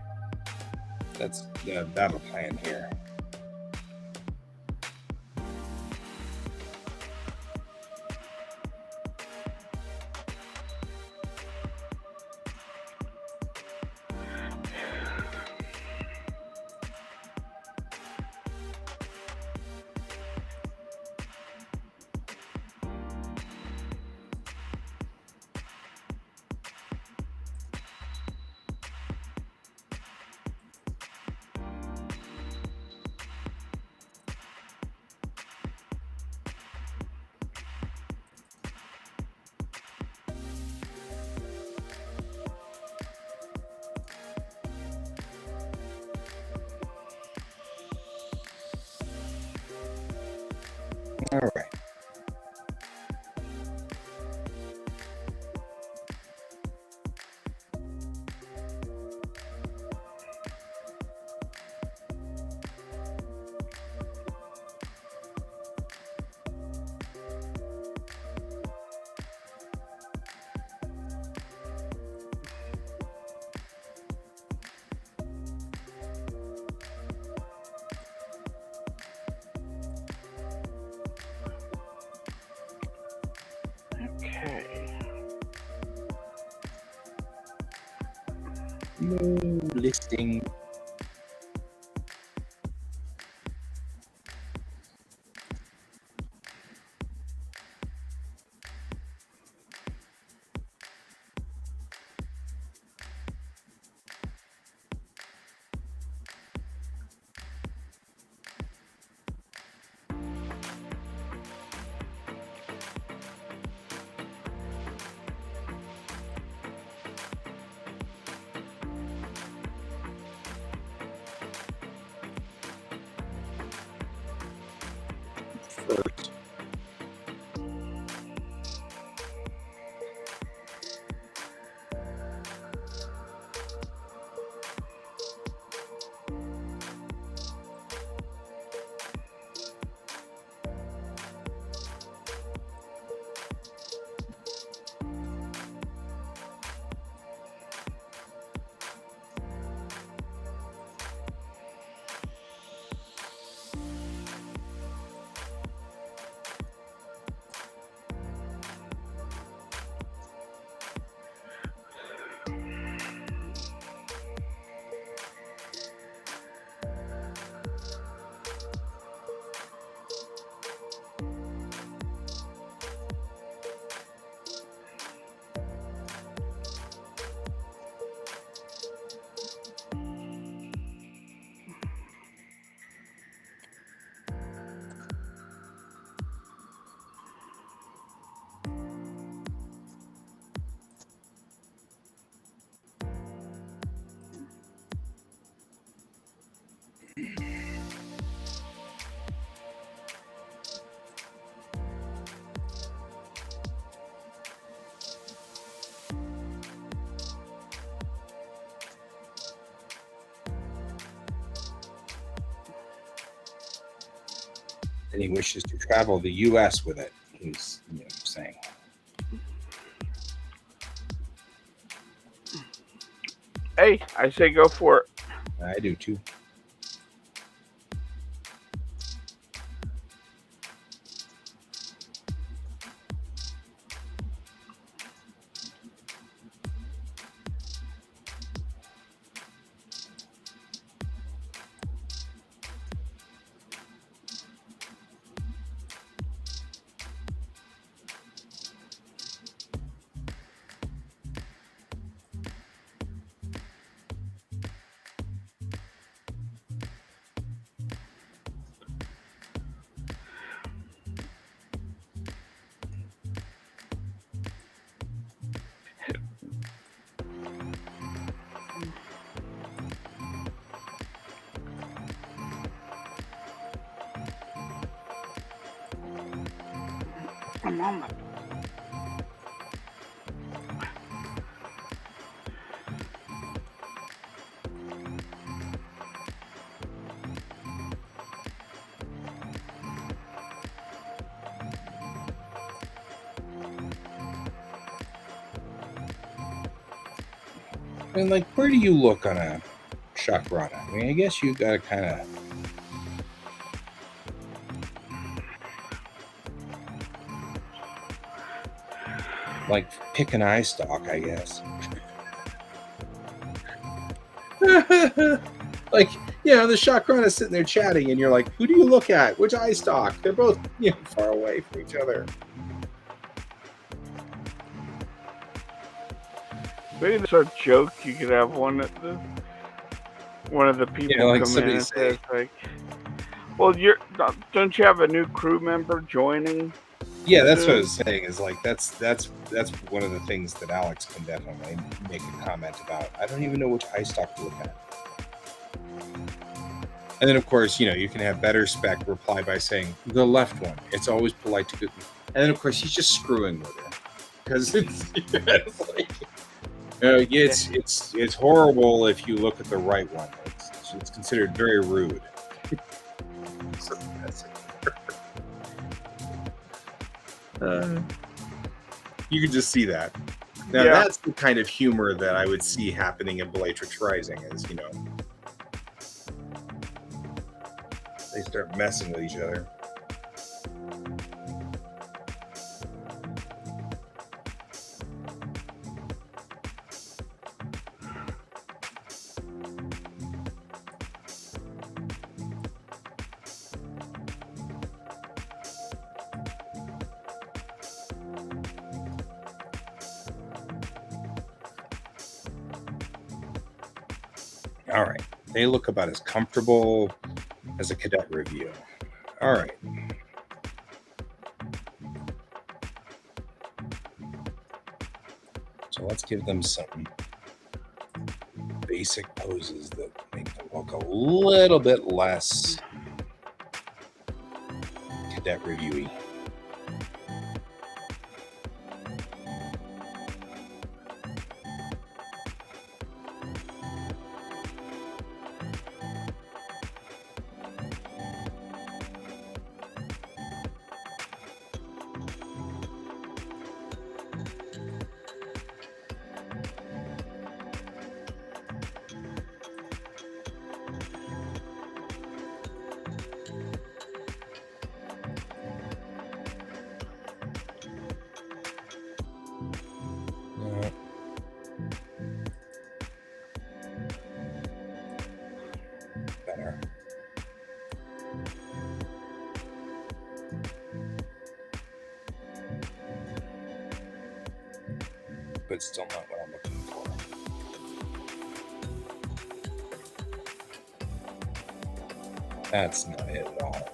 That's the battle plan here. All right. Okay. Listing. and he wishes to travel the U.S. with it. He's saying. Hey, I say go for it. I do too. I'm on my. And like, where do you look on a chakrana? I mean, I guess you got to kind of like pick an eye stalk, I guess. Like, the chakrana is sitting there chatting, and you're like, who do you look at? Which eye stalk? They're both far away from each other. Maybe that's a joke. You could have one of the people like come somebody in and say- says like, "Well, don't you have a new crew member joining?" Yeah, that's what I was saying. Is like that's one of the things that Alex can definitely make a comment about. I don't even know which eye stalk to look at. And then, of course, you can have better spec reply by saying the left one. It's always polite to go. And then, of course, he's just screwing with her because it's like, it's horrible if you look at the right one. It's considered very rude. So that's you can just see that. Now, that's the kind of humor that I would see happening in Bellatrix Rising. Is they start messing with each other. All right. They look about as comfortable as a cadet review. All right. So let's give them some basic poses that make them look a little bit less cadet reviewy. Better. But still not what I'm looking for. That's not it at all.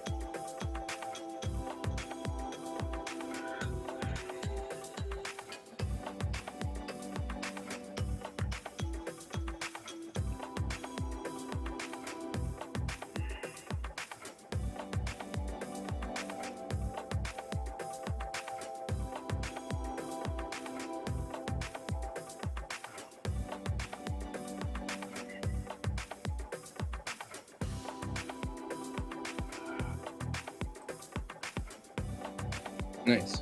Nice.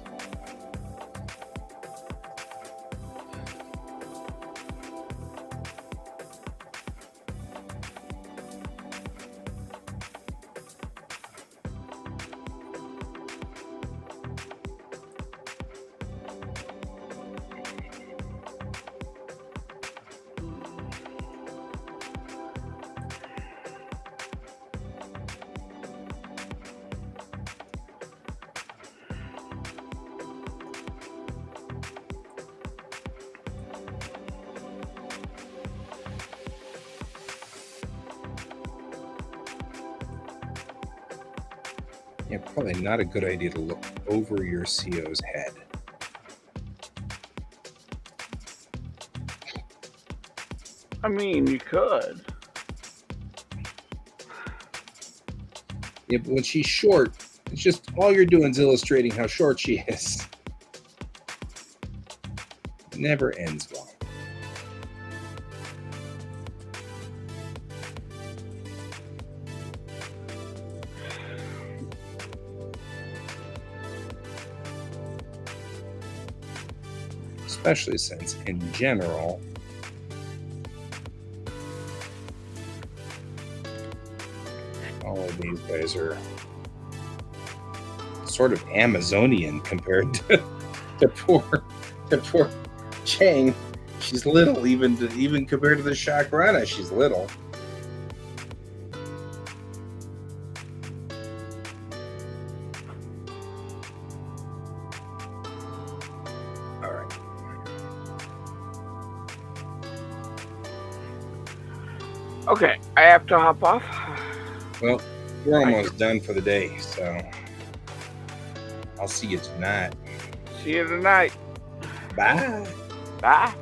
Yeah, probably not a good idea to look over your CO's head. I mean, you could. Yeah, but when she's short, it's just all you're doing is illustrating how short she is. Never ends well. Especially since, in general, all of these guys are sort of Amazonian compared to poor Chang. She's little, even compared to the Shakrana, she's little. All right. Okay, I have to hop off. Well, we're almost done for the day, so I'll see you tonight. See you tonight. Bye. Bye.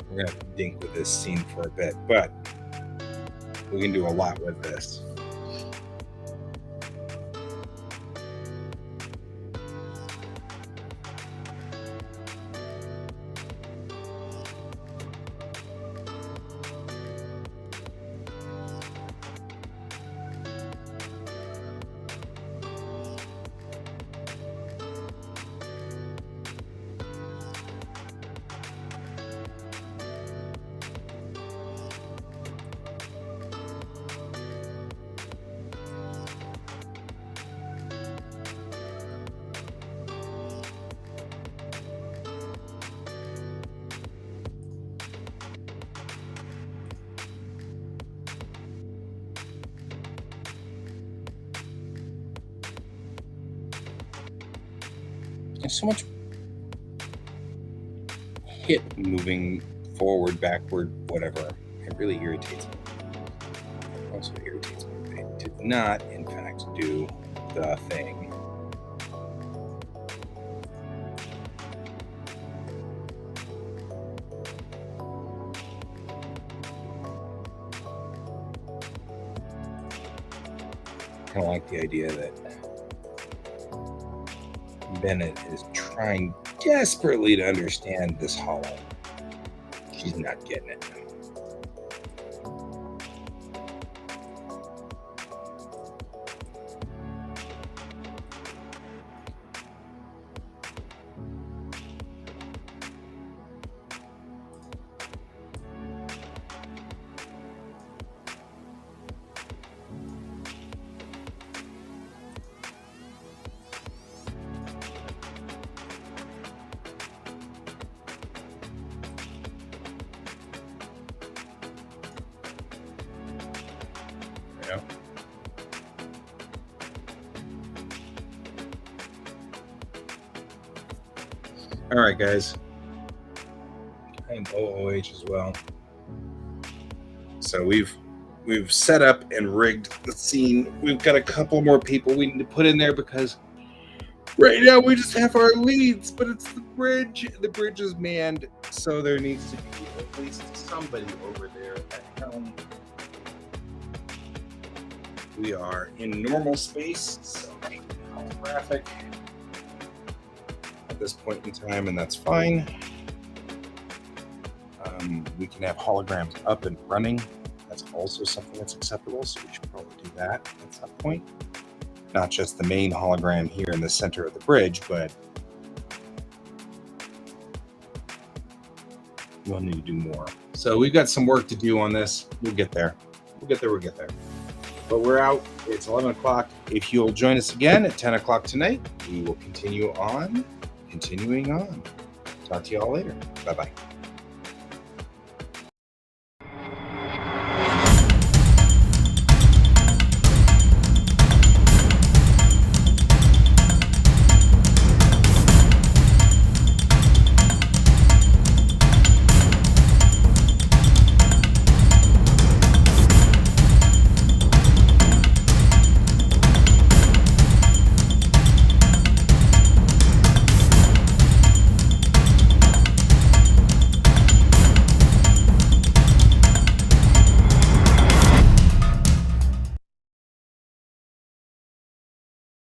We're gonna have to dink with this scene for a bit, but we can do a lot with this. There's so much hit moving forward, backward, whatever. It really irritates me. It also irritates me that they did not, in fact, do the thing. Kind of like the idea that Bennett is trying desperately to understand this hollow. She's not getting it. Yeah. All right, guys. I'm OOH as well. So we've set up and rigged the scene. We've got a couple more people we need to put in there because right now we just have our leads, but it's the bridge. The bridge is manned, so there needs to be at least somebody over there at helm. We are in normal space, so holographic at this point in time, and that's fine. We can have holograms up and running. That's also something that's acceptable, so we should probably do that at some point. Not just the main hologram here in the center of the bridge, but we'll need to do more. So we've got some work to do on this. We'll get there. We'll get there. But we're out. It's 11 o'clock. If you'll join us again at 10 o'clock tonight, we will continuing on. Talk to you all later. Bye-bye.